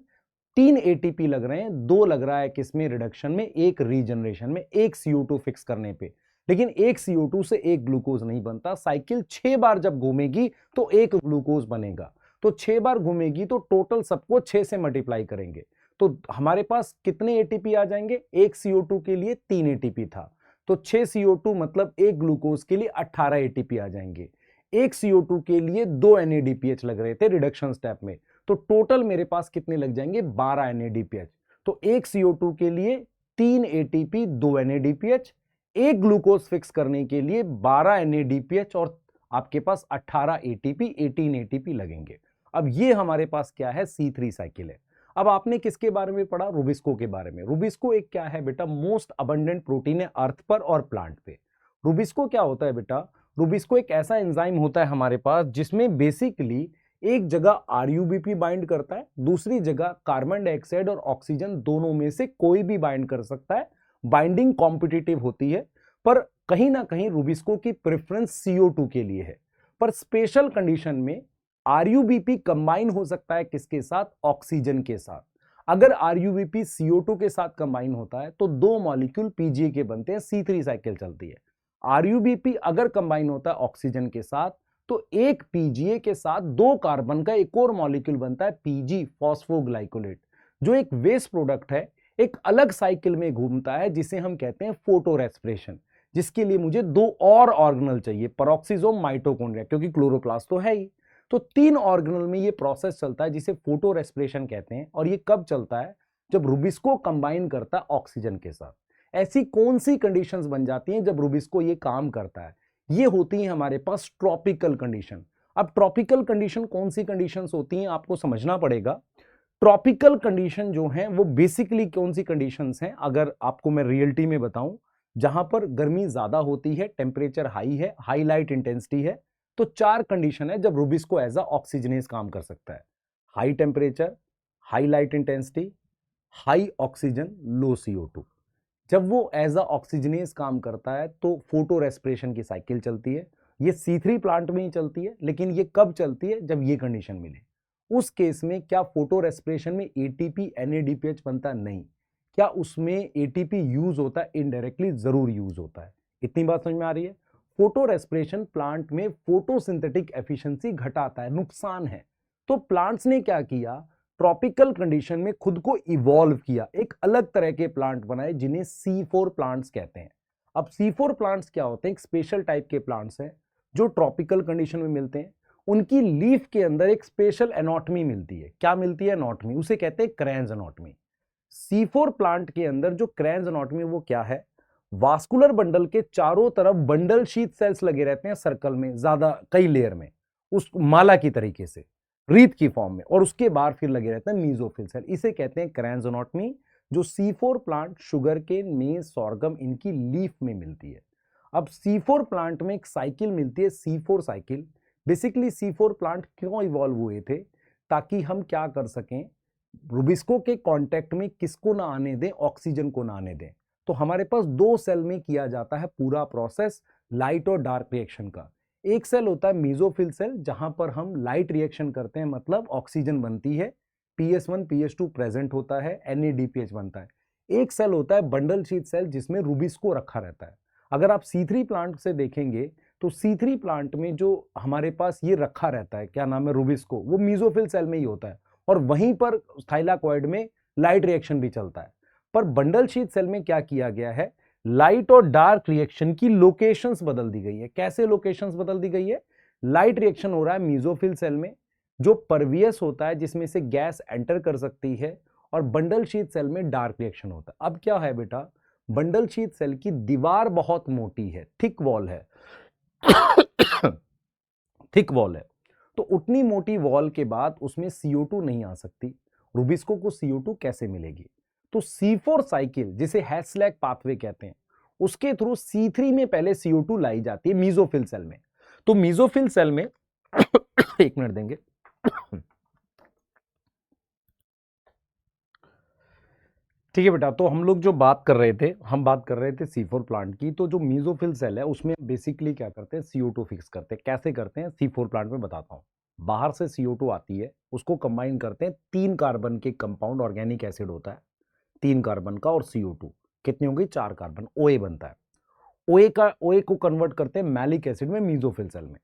3 ATP लग रहे हैं, 2 लग रहा है किसमें, रिडक्शन में, 1 रीजनरेशन में, 1 CO2 फिक्स करने पे। लेकिन 1 CO2 से 1 ग्लूकोज नहीं बनता। साइकिल 6 बार जब घूमेगी तो 1 ग्लूकोज बनेगा। तो 6 बार घूमेगी तो टोटल सबको 6 से मल्टीप्लाई करेंगे, तो हमारे पास कितने ATP आ जाएंगे, 1 CO2 के लिए 3 ATP था, तो 6 CO2 मतलब 1 ग्लूकोज के लिए 18 ATP आ जाएंगे। 1 CO2 के लिए 2 NADPH लग रहे थे रिडक्शन स्टेप में, तो टोटल मेरे पास कितने लग जाएंगे, 12 NADPH। तो 1 CO2 के लिए 3 ATP, 2 NADPH, 1 ग्लूकोज फिक्स करने के लिए 12 NADPH और आपके पास 18 ATP, 18 ATP लगेंगे। अब ये हमारे पास क्या है, C3 साइकिल है। अब आपने किसके बारे में पढ़ा, रुबिस्को के बारे में। रुबिस्को एक क्या है बेटा, मोस्ट अबंडेंट प्रोटीन है अर्थ पर और प्लांट पे। रुबिस्को क्या होता है बेटा, रुबिस्को एक ऐसा एंजाइम होता है हमारे पास जिसमें बेसिकली एक जगह RUBP बाइंड करता है, दूसरी जगह कार्बन डाइऑक्साइड और ऑक्सीजन दोनों में से कोई भी बाइंड कर सकता है। बाइंडिंग कॉम्पिटिटिव होती है, पर कहीं ना कहीं रुबिस्को की प्रेफरेंस CO2 के लिए है। पर स्पेशल कंडीशन में RUBP कंबाइन हो सकता है किसके साथ, ऑक्सीजन के साथ। अगर RUBP CO2 के साथ कंबाइन होता है तो 2 मॉलिक्यूल PGA के बनते हैं, C3 साइकिल चलती है। RUBP अगर कंबाइन होता है ऑक्सीजन के साथ तो एक PGA के साथ 2 कार्बन का एक और मॉलिक्यूल बनता है PG, फॉस्फोग्लाइकोलेट, जो एक वेस्ट प्रोडक्ट है, एक अलग साइकिल में घूमता है, जिसे हम कहते हैं फोटो रेस्पिरेशन, जिसके लिए मुझे 2 और ऑर्गेनल चाहिए, पेरोक्सिसोम, माइटोकॉन्ड्रिया, क्योंकि क्लोरोप्लास्ट तो है ही। तो 3 ऑर्गेनल में ये प्रोसेस चलता है जिसे फोटो रेस्पिरेशन कहते हैं, और ये कब चलता है? जब रुबिस्को कंबाइन करता है ऑक्सीजन के साथ। ऐसी कौन सी कंडीशंस बन जाती हैं जब रुबिस्को ये काम करता है? ये होती है हमारे पास ट्रॉपिकल कंडीशन। अब ट्रॉपिकल कंडीशन कौन सी कंडीशंस होती हैं आपको समझना पड़ेगा। ट्रॉपिकल कंडीशन जो हैं वो बेसिकली कौन सी कंडीशंस हैं, अगर आपको मैं रियलिटी में बताऊं, जहां पर गर्मी ज्यादा होती है, टेम्परेचर हाई है, हाई लाइट इंटेंसिटी है, तो 4 कंडीशन है जब रुबिस्को एज अ ऑक्सीजनेस काम कर सकता है। High temperature, high light intensity, high oxygen, low CO2। जब वो एज अ ऑक्सीजनेस काम करता है तो फोटो रेस्पिरेशन की साइकिल चलती है। ये C3 प्लांट में ही चलती है, लेकिन ये कब चलती है? जब ये कंडीशन मिले। उस केस में क्या फोटो रेस्पिरेशन में ATP NADPH बनता? नहीं। क्या उसमें ATP यूज होता है? इनडायरेक्टली जरूर यूज होता है। इतनी बात समझ में आ रही है? फोटो रेस्पिरेशन प्लांट में फोटोसिंथेटिक एफिशिएंसी घटाता है, नुकसान है। तो प्लांट्स ने क्या किया? ट्रॉपिकल कंडीशन में खुद को इवॉल्व किया, एक अलग तरह के प्लांट बनाए जिन्हें C4 प्लांट्स कहते हैं। अब C4 प्लांट्स क्या होते हैं? एक स्पेशल टाइप के प्लांट्स हैं जो ट्रॉपिकल कंडीशन में मिलते हैं। उनकी लीफ के अंदर एक स्पेशल एनाटॉमी मिलती है। क्या मिलती है? एनाटॉमी। उसे कहते हैं क्रेन्स एनाटॉमी। C4 प्लांट के अंदर जो क्रेन्स एनाटॉमी वो क्या है? वास्कुलर बंडल के चारों तरफ बंडल शीथ सेल्स लगे रहते हैं सर्कल में, ज्यादा कई लेयर में, उस माला की तरीके से, रीत की फॉर्म में, और उसके बाहर फिर लगे रहते हैं मीजोफिल सेल। इसे कहते हैं क्रेन्स एनाटॉमी, जो C4 प्लांट, शुगर केन, मेज, सॉर्गम, इनकी लीफ में मिलती है। अब C4 प्लांट में एक साइकिल मिलती है, C4 cycle. Basically C4 plant क्यों इवॉल्व हुए थे? ताकि हम क्या कर सकें, रुबिस्को के कांटेक्ट में किसको ना आने दें? ऑक्सीजन को ना आने दें। तो हमारे पास 2 सेल में किया जाता है पूरा प्रोसेस लाइट और डार्क रिएक्शन का। एक सेल होता है मेसोफिल सेल, जहां पर हम लाइट रिएक्शन करते हैं, मतलब ऑक्सीजन बनती है, PS1 PS2 प्रेजेंट होता है, NADPH बनता है। एक सेल होता है बंडल शीथ सेल, जिसमें रुबिस्को रखा रहता है। अगर आप C3 प्लांट से देखेंगे तो C3 प्लांट में जो हमारे पास ये रखा रहता है, क्या नाम है, रुबिस्को, वो मेसोफिल सेल में ही होता है, और वहीं पर थाइलाकॉइड में लाइट रिएक्शन भी चलता है। पर बंडल शीथ सेल में क्या किया गया है? लाइट और डार्क रिएक्शन की लोकेशंस बदल दी गई है। कैसे लोकेशंस बदल दी गई है? लाइट रिएक्शन हो रहा है मेसोफिल सेल में, जो परवियस होता है, जिसमें से गैस एंटर कर सकती है, और बंडल शीथ सेल में डार्क रिएक्शन होता है। अब क्या है बेटा, बंडल शीथ सेल की दीवार बहुत मोटी है, थिक वॉल है थिक वॉल है, तो उतनी मोटी वॉल के बाद उसमें CO2 नहीं आ सकती। रुबिस्को को CO2 कैसे मिलेगी? तो C4 साइकिल, जिसे हैस्लैक पाथवे कहते हैं, उसके थ्रू C3 में पहले CO2 लाई जाती है मेसोफिल सेल में। तो मेसोफिल सेल में एक मिनट देंगे। ठीक है बेटा, तो हम लोग जो बात कर रहे थे, हम बात कर रहे थे C4 प्लांट की। तो जो मेसोफिल सेल है उसमें बेसिकली क्या करते हैं? CO2 फिक्स करते हैं। कैसे करते हैं? C4 प्लांट में बताता हूं। बाहर से CO2 आती है, उसको कंबाइन करते हैं, 3 कार्बन के कंपाउंड ऑर्गेनिक एसिड होता है, 3 कार्बन का, और CO2 कितनी हो गई? 4 कार्बन, OA बनता है। OA को कन्वर्ट करते हैं मैलिक एसिड में मेसोफिल सेल में।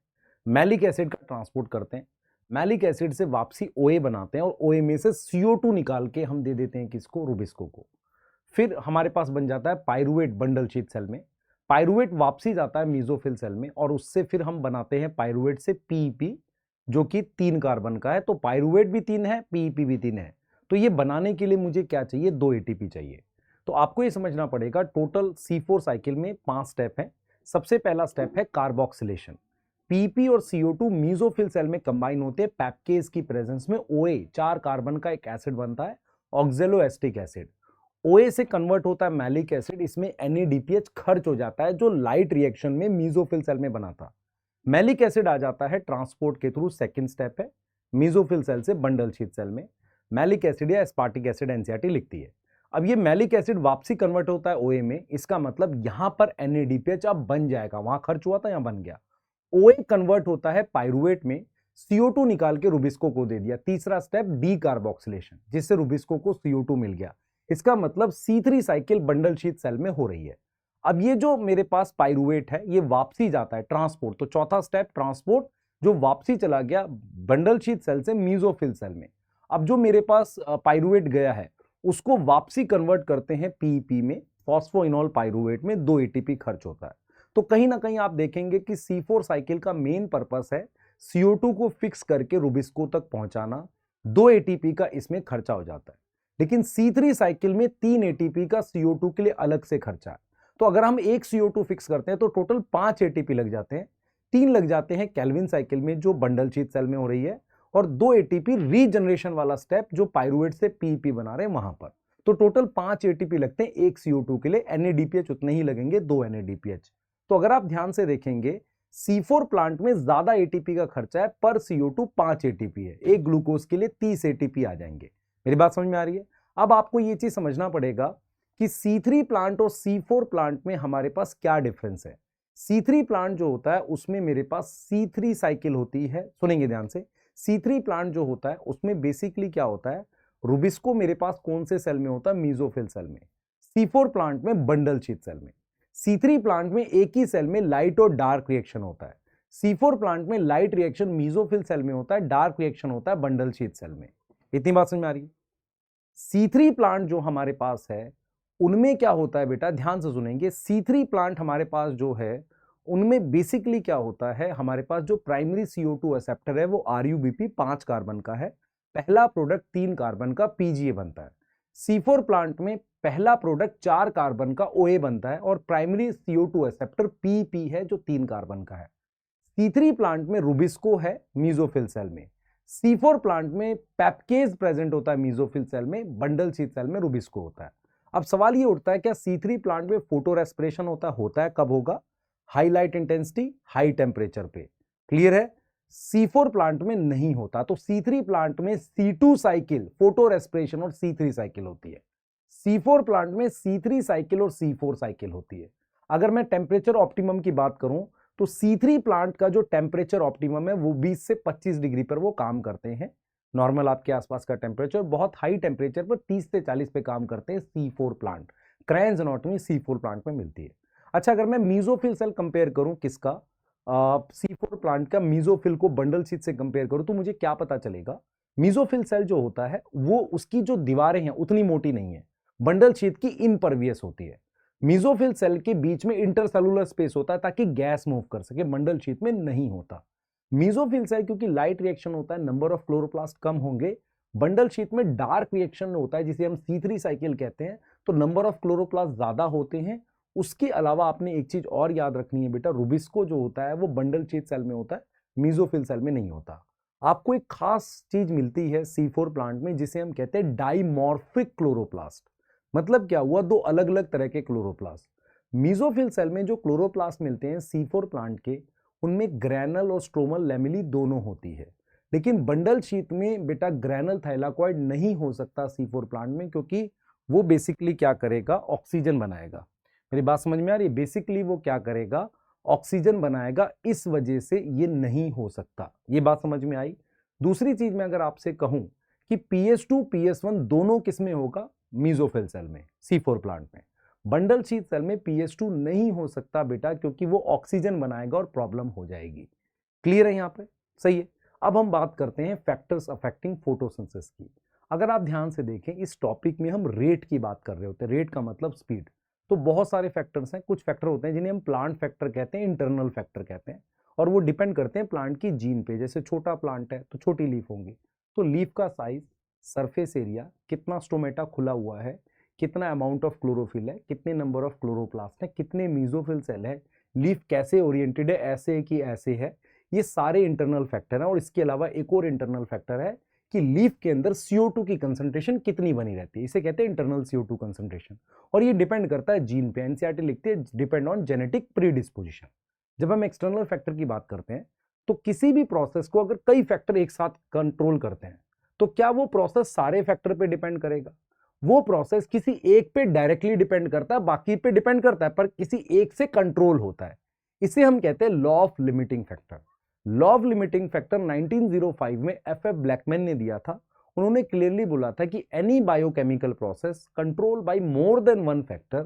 मैलिक एसिड का ट्रांसपोर्ट करते हैं, मैलिक एसिड से वापसी OA बनाते हैं, और OA में से CO2 निकाल के हम दे देते हैं किसको? रुबिस्को को। फिर हमारे पास बन जाता है पाइरुवेट बंडल शीथ सेल में। पाइरुवेट वापसी जाता है मेसोफिल सेल में, और उससे फिर हम बनाते हैं पाइरुवेट से PEP, जो कि 3 कार्बन का है। तो पाइरुवेट भी 3 है, PEP भी 3 है। तो ये बनाने के लिए मुझे क्या चाहिए? 2 ATP चाहिए। तो आपको ये समझना पड़ेगा, टोटल C4 साइकिल में 5 स्टेप है। सबसे पहला स्टेप है कार्बोक्सिलेशन। PP और CO2 मेसोफिल सेल में कंबाइन होते हैं पैपकेज की प्रेजेंस में। OA 4 कार्बन का एक एसिड बनता है, ऑक्जेलोएस्टिक एसिड। OA से कन्वर्ट होता है मैलिक एसिड, इसमें NADPH खर्च हो जाता है, जो लाइट रिएक्शन में मेसोफिल सेल में बना था। मैलिक एसिड आ जाता है ट्रांसपोर्ट के थ्रू, सेकंड स्टेप है, मेसोफिल सेल से बंडल शीथ सेल में। मैलिक एसिड या एस्पार्टिक एसिड NCERT लिखती है। अब ये मैलिक एसिड वापसी कन्वर्ट होता है OA में, इसका मतलब यहां पर NADPH अब बन जाएगा, वहां खर्च हुआ था, यहां बन गया। OA कन्वर्ट होता है पाइरुवेट में, CO2 निकाल के रुबिस्को को दे दिया। तीसरा स्टेप डी कार्बोक्सिलेशन, जिससे रुबिस्को को CO2 मिल गया। इसका मतलब C3 cycle bundle sheath cell में हो रही है। अब ये जो मेरे पास पाइरुवेट है, ये वापसी जाता है, ट्रांसपोर्ट। तो चौथा स्टेप ट्रांसपोर्ट, जो वापसी चला गया बंडल शीथ सेल से मेसोफिल सेल में। अब जो मेरे पास पाइरुवेट गया है, उसको वापसी कन्वर्ट करते हैं PEP में, फॉस्फोइनोल पाइरुवेट में 2 ATP खर्च होता है। तो कहीं ना कहीं आप देखेंगे कि C4 साइकिल का मेन पर्पस है CO2 को फिक्स करके रुबिस्को तक पहुंचाना, 2 ATP का इसमें खर्चा हो जाता है। लेकिन C3 साइकिल में 3 ATP का CO2 के लिए अलग से खर्चा है। तो अगर हम एक CO2 फिक्स करते हैं तो टोटल 5 ATP लग जाते हैं। 3 लग जाते हैं केल्विन साइकिल में जो बंडल शीट सेल में हो रही है, और 2 ATP रीजनरेशन वाला स्टेप जो पाइरुवेट से PEP बना रहे हैं वहां पर। तो टोटल 5 ATP लगते हैं एक CO2 के लिए। NADPH उतने ही लगेंगे, 2 NADPH। तो अगर आप ध्यान से देखेंगे C4 प्लांट में ज्यादा ATP का खर्चा है, पर CO2 5 ATP है। एक ग्लूकोज के लिए 30 ATP आ जाएंगे। मेरी बात समझ में आ रही है? अब आपको यह चीज समझना पड़ेगा कि C3 प्लांट और C4 प्लांट में हमारे पास क्या डिफरेंस है। C3 प्लांट जो होता है उसमें मेरे पास C3 साइकिल होती है। सुनेंगे ध्यान से। C3 प्लांट जो होता है उसमें बेसिकली क्या होता है, रुबिस्को मेरे पास कौन से सेल में होता है, मीजोफिल सेल में। C4 प्लांट में बंडल शीट सेल में। C3 प्लांट में एक ही सेल में लाइट और डार्क रिएक्शन होता है। C4 प्लांट में लाइट रिएक्शन मीजोफिल सेल में होता है, डार्क रिएक्शन होता है बंडल शीट सेल में। इतनी बात समझ में आ रही है? C3 प्लांट जो हमारे पास है उनमें क्या होता है बेटा, ध्यान से सुनेंगे। C3 प्लांट हमारे पास जो है उनमें बेसिकली क्या होता है, हमारे पास जो प्राइमरी CO2 एक्सेप्टर है वो RUBP 5 कार्बन का है। पहला प्रोडक्ट 3 कार्बन का PGA बनता है। C4 प्लांट में पहला प्रोडक्ट 4 कार्बन का OA बनता है और प्राइमरी CO2 एक्सेप्टर PP है जो 3 कार्बन का है। C3 प्लांट में रुबिस्को है मीजोफिल सेल में। C4 प्लांट में पैपकेज प्रेजेंट होता है मीजोफिल सेल में, बंडल शीट सेल में रुबिस्को होता है। अब सवाल ये उठता है क्या C3 प्लांट में फोटो रेस्पिरेशन होता है? कब होगा? High light intensity, high temperature पे। क्लियर है? C4 प्लांट में नहीं होता। तो C3 प्लांट में C2 साइकिल, फोटो रेस्पिरेशन और C3 साइकिल होती है। C4 प्लांट में C3 साइकिल और C4 साइकिल होती है। अगर मैं टेम्परेचर ऑप्टिमम की बात करूं तो C3 प्लांट का जो टेम्परेचर ऑप्टिमम है वो 20 से 25 डिग्री पर वो काम करते हैं। नॉर्मल आपके आसपास का टेम्परेचर, बहुत हाई टेम्परेचर पर 30 से 40 पे काम करते हैं C4 plant. Cranes anatomy C4 plant में मिलती है। अच्छा, अगर मैं मीजोफिल सेल कंपेयर करूं किसका, C4 प्लांट का मीजोफिल को बंडल शीट से कंपेयर करूं तो मुझे क्या पता चलेगा? मीजोफिल सेल जो होता है वो उसकी जो दीवारें हैं उतनी मोटी नहीं है, बंडल शीट की इम्परवियस होती है। मीजोफिल सेल के बीच में इंटरसेलुलर स्पेस होता है ताकि गैस मूव कर सके, बंडल शीट में नहीं होता। मीजोफिल सेल क्योंकि लाइट रिएक्शन होता है, नंबर ऑफ क्लोरोप्लास्ट कम होंगे। बंडल शीट में डार्क रिएक्शन होता है जिसे हम C3 साइकिल कहते हैं, तो नंबर ऑफ क्लोरोप्लास्ट ज्यादा होते हैं। उसके अलावा आपने एक चीज और याद रखनी है बेटा, रुबिस्को जो होता है वो बंडल शीट सेल में होता है, मीजोफिल सेल में नहीं होता। आपको एक खास चीज मिलती है C4 प्लांट में जिसे हम कहते हैं डाइमॉर्फिक क्लोरोप्लास्ट। मतलब क्या हुआ, दो अलग अलग तरह के क्लोरोप्लास्ट। मीजोफिल सेल में जो क्लोरोप्लास्ट मिलते हैं C4 प्लांट के, उनमें ग्रैनल और स्ट्रोमल लैमेली दोनों होती है। लेकिन बंडल शीट में बेटा ग्रैनल थाइलाकॉइड नहीं हो सकता C4 प्लांट में, क्योंकि वो बेसिकली क्या करेगा, ऑक्सीजन बनाएगा। मेरी बात समझ में आ रही है? बेसिकली वो क्या करेगा, ऑक्सीजन बनाएगा, इस वजह से ये नहीं हो सकता। ये बात समझ में आई? दूसरी चीज मैं अगर आपसे कहूं कि PS2 PS1 दोनों किस में होगा, मीजोफिल सेल में, C4 प्लांट में। बंडल शीट सेल में PS2 नहीं हो सकता बेटा, क्योंकि वो ऑक्सीजन बनाएगा और प्रॉब्लम हो जाएगी। क्लियर है यहां पे? सही है। अब हम बात करते हैं फैक्टर्स अफेक्टिंग फोटोसिंथेसिस की। अगर आप ध्यान से देखें इस टॉपिक में हम रेट की बात कर रहे होते हैं। रेट का मतलब स्पीड। तो बहुत सारे फैक्टर्स हैं। कुछ फैक्टर होते हैं जिन्हें हम प्लांट फैक्टर कहते हैं, इंटरनल फैक्टर कहते हैं, और वो डिपेंड करते हैं प्लांट की जीन पे। जैसे छोटा प्लांट है तो छोटी लीफ होंगी, तो लीफ का साइज, सरफेस एरिया, कितना स्टोमेटा खुला हुआ है, कितना अमाउंट ऑफ क्लोरोफिल है, कितने नंबर ऑफ क्लोरोप्लास्ट है, कितने मीजोफिल सेल है, लीफ कैसे ओरिएंटेड है, ऐसे है कि ऐसे है, ये सारे इंटरनल फैक्टर हैं। और इसके अलावा एक और इंटरनल फैक्टर है कि लीफ के अंदर CO2 की कंसंट्रेशन कितनी बनी रहती है, इसे कहते हैं इंटरनल CO2 कंसंट्रेशन। और ये डिपेंड करता है जीन पे। एनसीईआरटी लिखती है डिपेंड ऑन जेनेटिक प्रीडिस्पोजिशन। जब हम एक्सटर्नल फैक्टर की बात करते हैं तो किसी भी प्रोसेस को अगर कई फैक्टर एक साथ कंट्रोल करते हैं तो क्या वो प्रोसेस सारे फैक्टर पे डिपेंड करेगा? वो प्रोसेस किसी एक पे डायरेक्टली डिपेंड करता है, बाकी पे डिपेंड करता है, पर किसी एक से कंट्रोल होता है। इसे हम कहते हैं law of limiting factor. Law of limiting factor 1905 में FF ब्लैकमैन ने दिया था। उन्होंने क्लियरली बोला था कि any biochemical process control by more than one factor,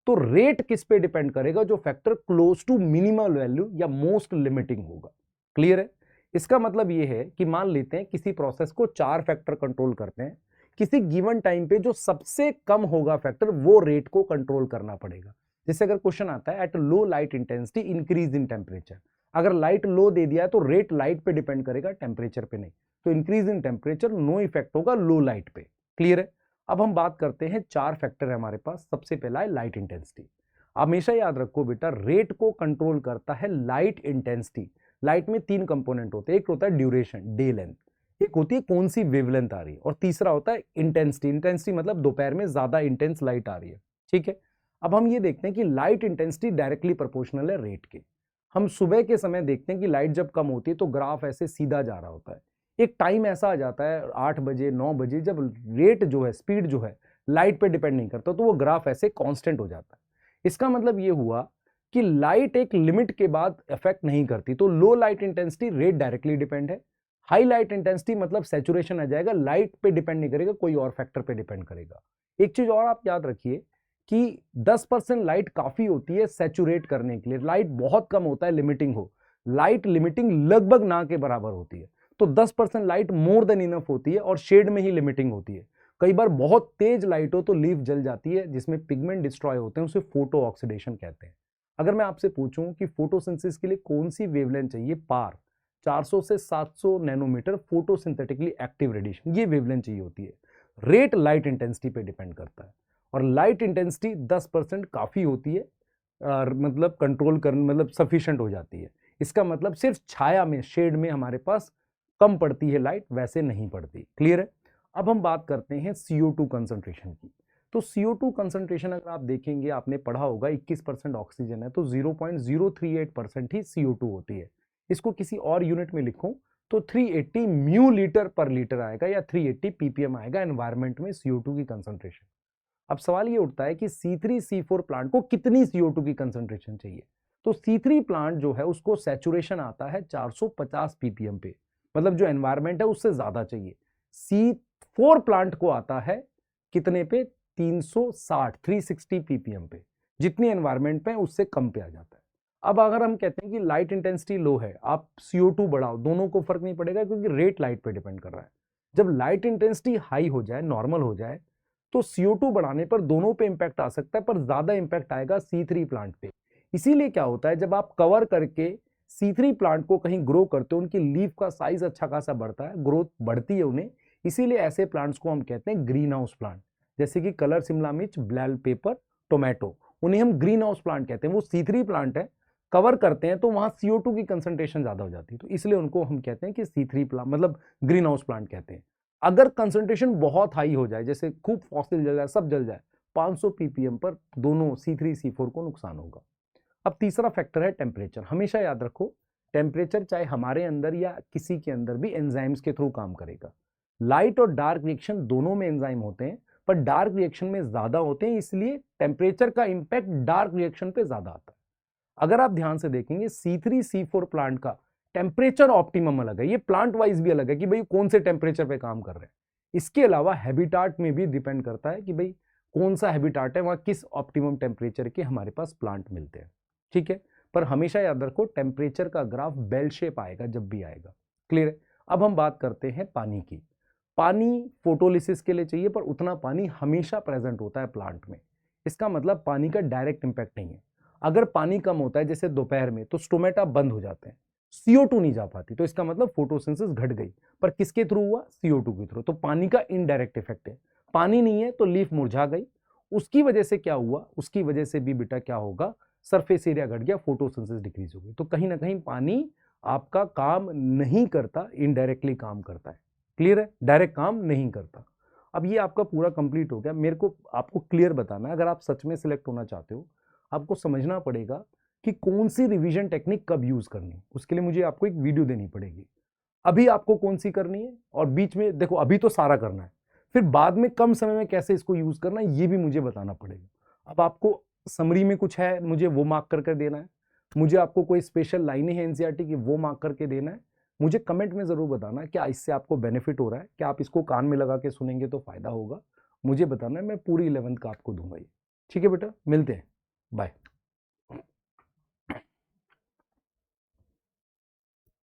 तो रेट किस पे डिपेंड करेगा, जो factor close to minimal value या मोस्ट लिमिटिंग होगा। क्लियर है? इसका मतलब यह है कि मान लेते हैं किसी प्रोसेस को 4 फैक्टर कंट्रोल करते हैं, किसी गिवन टाइम पे जो सबसे कम होगा फैक्टर, वो रेट को कंट्रोल करना पड़ेगा। जैसे अगर क्वेश्चन आता है at low light intensity increase in temperature, अगर लाइट लो दे दिया है तो रेट लाइट पे डिपेंड करेगा, टेम्परेचर पे नहीं। तो increase in temperature no effect होगा लो लाइट पे। क्लियर है? अब हम बात करते हैं, 4 फैक्टर है हमारे पास। सबसे पहला है लाइट इंटेंसिटी। हमेशा याद रखो बेटा, रेट को कंट्रोल करता है लाइट इंटेंसिटी। लाइट में 3 कंपोनेंट होते हैं, एक होता है ड्यूरेशन, डे लेंथ, एक होती है कौन सी वेवलेंथ आ रही है, और तीसरा होता है इंटेंसिटी। इंटेंसिटी मतलब दोपहर में ज्यादा इंटेंस लाइट आ रही है। ठीक है, अब हम ये देखते हैं कि लाइट इंटेंसिटी डायरेक्टली प्रोपोर्शनल है रेट के। हम सुबह के समय देखते हैं कि लाइट जब कम होती है तो ग्राफ ऐसे सीधा जा रहा होता है। एक टाइम ऐसा आ जाता है 8 बजे 9 बजे, जब रेट जो है, स्पीड जो है, लाइट पे डिपेंड नहीं करता, तो वो ग्राफ ऐसे कांस्टेंट हो जाता है। इसका मतलब ये हुआ कि लाइट एक लिमिट के बाद इफेक्ट नहीं करती। तो लो light intensity rate directly depend है। हाई लाइट इंटेंसिटी मतलब सैचुरेशन आ जाएगा, लाइट पे डिपेंड नहीं करेगा, कोई और फैक्टर पे डिपेंड करेगा। एक चीज और आप याद रखिए कि 10% लाइट काफी होती है सैचुरेट करने के लिए। लाइट बहुत कम होता है लिमिटिंग हो, लाइट लिमिटिंग लगभग ना के बराबर होती है। तो 10% लाइट मोर देन इनफ होती है, और शेड में ही लिमिटिंग होती है। कई बार बहुत तेज लाइट हो तो लीफ जल जाती है, जिसमें पिगमेंट डिस्ट्रॉय होते हैं, उसे फोटो ऑक्सीडेशन कहते हैं। अगर मैं आपसे पूछूं कि फोटोसिंथेसिस के लिए कौन सी वेवलेंथ चाहिए, पार 400 से 700 नैनोमीटर फोटोसिंथेटिकली एक्टिव रेडिएशन, ये वेवलेंथ चाहिए होती है। रेट लाइट इंटेंसिटी पे डिपेंड करता है, और लाइट इंटेंसिटी 10% काफी होती है, मतलब कंट्रोल करने, मतलब सफिशिएंट हो जाती है। इसका मतलब सिर्फ छाया में, शेड में हमारे पास कम पड़ती है लाइट, वैसे नहीं पड़ती। क्लियर है? अब हम बात करते हैं CO2 कंसंट्रेशन की। तो CO2 कंसंट्रेशन अगर आप देखेंगे, आपने पढ़ा होगा 21% ऑक्सीजन है, तो 0.038% ही CO2 होती है। इसको किसी और यूनिट में लिखूं तो 380 म्यू लीटर पर लीटर आएगा, या 380 ppm आएगा एनवायरमेंट में CO2 की कंसंट्रेशन। अब सवाल ये उठता है कि C3 C4 प्लांट को कितनी CO2 की कंसंट्रेशन चाहिए। तो C3 प्लांट जो है उसको सैचुरेशन आता है 450 ppm पे, मतलब जो एनवायरमेंट है उससे ज्यादा चाहिए। C4 प्लांट को आता है कितने पे, 360 ppm पे, जितनी एनवायरमेंट पे उससे कम पे आ जाता है। अब अगर हम कहते हैं कि लाइट इंटेंसिटी लो है, आप CO2 बढ़ाओ, दोनों को फर्क नहीं पड़ेगा, क्योंकि रेट लाइट पे डिपेंड कर रहा है। जब लाइट इंटेंसिटी हाई हो जाए, नॉर्मल हो जाए, तो CO2 बढ़ाने पर दोनों पे इंपैक्ट आ सकता है, पर ज्यादा इंपैक्ट आएगा C3 प्लांट पे। इसीलिए क्या होता है, जब आप कवर करके C3 प्लांट को कहीं ग्रो करते हो, उनकी लीफ का साइज अच्छा खासा बढ़ता है, ग्रोथ बढ़ती है उन्हें। इसीलिए ऐसे प्लांट्स को हम कहते हैं ग्रीन हाउस प्लांट। जैसे कि कलर शिमला मिर्च, ब्लैल पेपर, टोमेटो, उन्हें हम ग्रीन हाउस प्लांट कहते हैं। वो C3 प्लांट है, कवर करते हैं तो वहां CO2 की कंसंट्रेशन ज्यादा हो जाती है, तो इसलिए उनको हम कहते हैं कि C3 प्लांट, मतलब ग्रीन हाउस प्लांट कहते हैं। अगर कंसंट्रेशन बहुत हाई हो जाए, जैसे खूब फॉसिल जल जाए, सब जल जाए, 500 ppm पर दोनों C3 C4 को नुकसान होगा। अब तीसरा फैक्टर है टेम्परेचर। हमेशा याद रखो, टेम्परेचर चाहे हमारे अंदर या किसी के अंदर भी एंजाइम्स के थ्रू काम करेगा। लाइट और डार्क रिएक्शन दोनों में एंजाइम होते हैं, पर डार्क रिएक्शन में ज्यादा होते हैं, इसलिए टेम्परेचर का इंपैक्ट डार्क रिएक्शन पे ज्यादा आता है। अगर आप ध्यान से देखेंगे, C3 C4 प्लांट का टेम्परेचर ऑप्टिमम अलग है, ये प्लांट वाइज भी अलग है कि भाई कौन से टेम्परेचर पे काम कर रहे हैं। इसके अलावा हैबिटाट में भी डिपेंड करता है कि भाई कौन सा हैबिटाट है, वहां किस ऑप्टिमम टेम्परेचर के हमारे पास प्लांट मिलते हैं। ठीक है, पर हमेशा याद रखो, टेम्परेचर का ग्राफ बेल शेप आएगा जब भी आएगा। क्लियर है? अब हम बात करते हैं पानी की। पानी फोटोलिसिस के लिए चाहिए, पर उतना पानी हमेशा प्रेजेंट होता है प्लांट में। इसका मतलब पानी का डायरेक्ट इंपैक्ट नहीं है। अगर पानी कम होता है जैसे दोपहर में, तो स्टोमेटा बंद हो जाते हैं, CO2 नहीं जा पाती, तो इसका मतलब फोटोसिंथेसिस घट गई। पर किसके थ्रू हुआ? CO2 के थ्रू। तो पानी का इनडायरेक्ट इफेक्ट है। पानी नहीं है तो लीफ मुरझा गई, उसकी वजह से क्या हुआ, उसकी वजह से भी बेटा क्या होगा, सरफेस एरिया घट गया, फोटोसिंथेसिस डिक्रीज हो गई। तो कहीं ना कहीं पानी आपका काम नहीं करता, इनडायरेक्टली काम करता है। क्लियर है? डायरेक्ट काम नहीं करता। अब ये आपका पूरा कंप्लीट हो गया। मेरे को आपको क्लियर बताना है, अगर आप सच में सिलेक्ट होना चाहते हो, आपको समझना पड़ेगा कि कौन सी रिवीजन टेक्निक कब यूज करनी। उसके लिए मुझे आपको एक वीडियो देनी पड़ेगी, अभी आपको कौन सी करनी है, और बीच में देखो अभी तो सारा करना है, फिर बाद में कम समय में कैसे इसको यूज करना है ये भी मुझे बताना पड़ेगा। अब आपको समरी में कुछ है, मुझे वो मार्क करके देना है। मुझे आपको कोई स्पेशल लाइनें हैं एनसीईआरटी की, वो मार्क करके देना है। मुझे कमेंट में जरूर बताना क्या इससे आपको बेनिफिट हो रहा है, क्या आप इसको कान में लगा के सुनेंगे तो फायदा होगा। मुझे बताना है, मैं पूरी 11th का आपको दूंगा ये। ठीक है बेटा, मिलते हैं, बाय।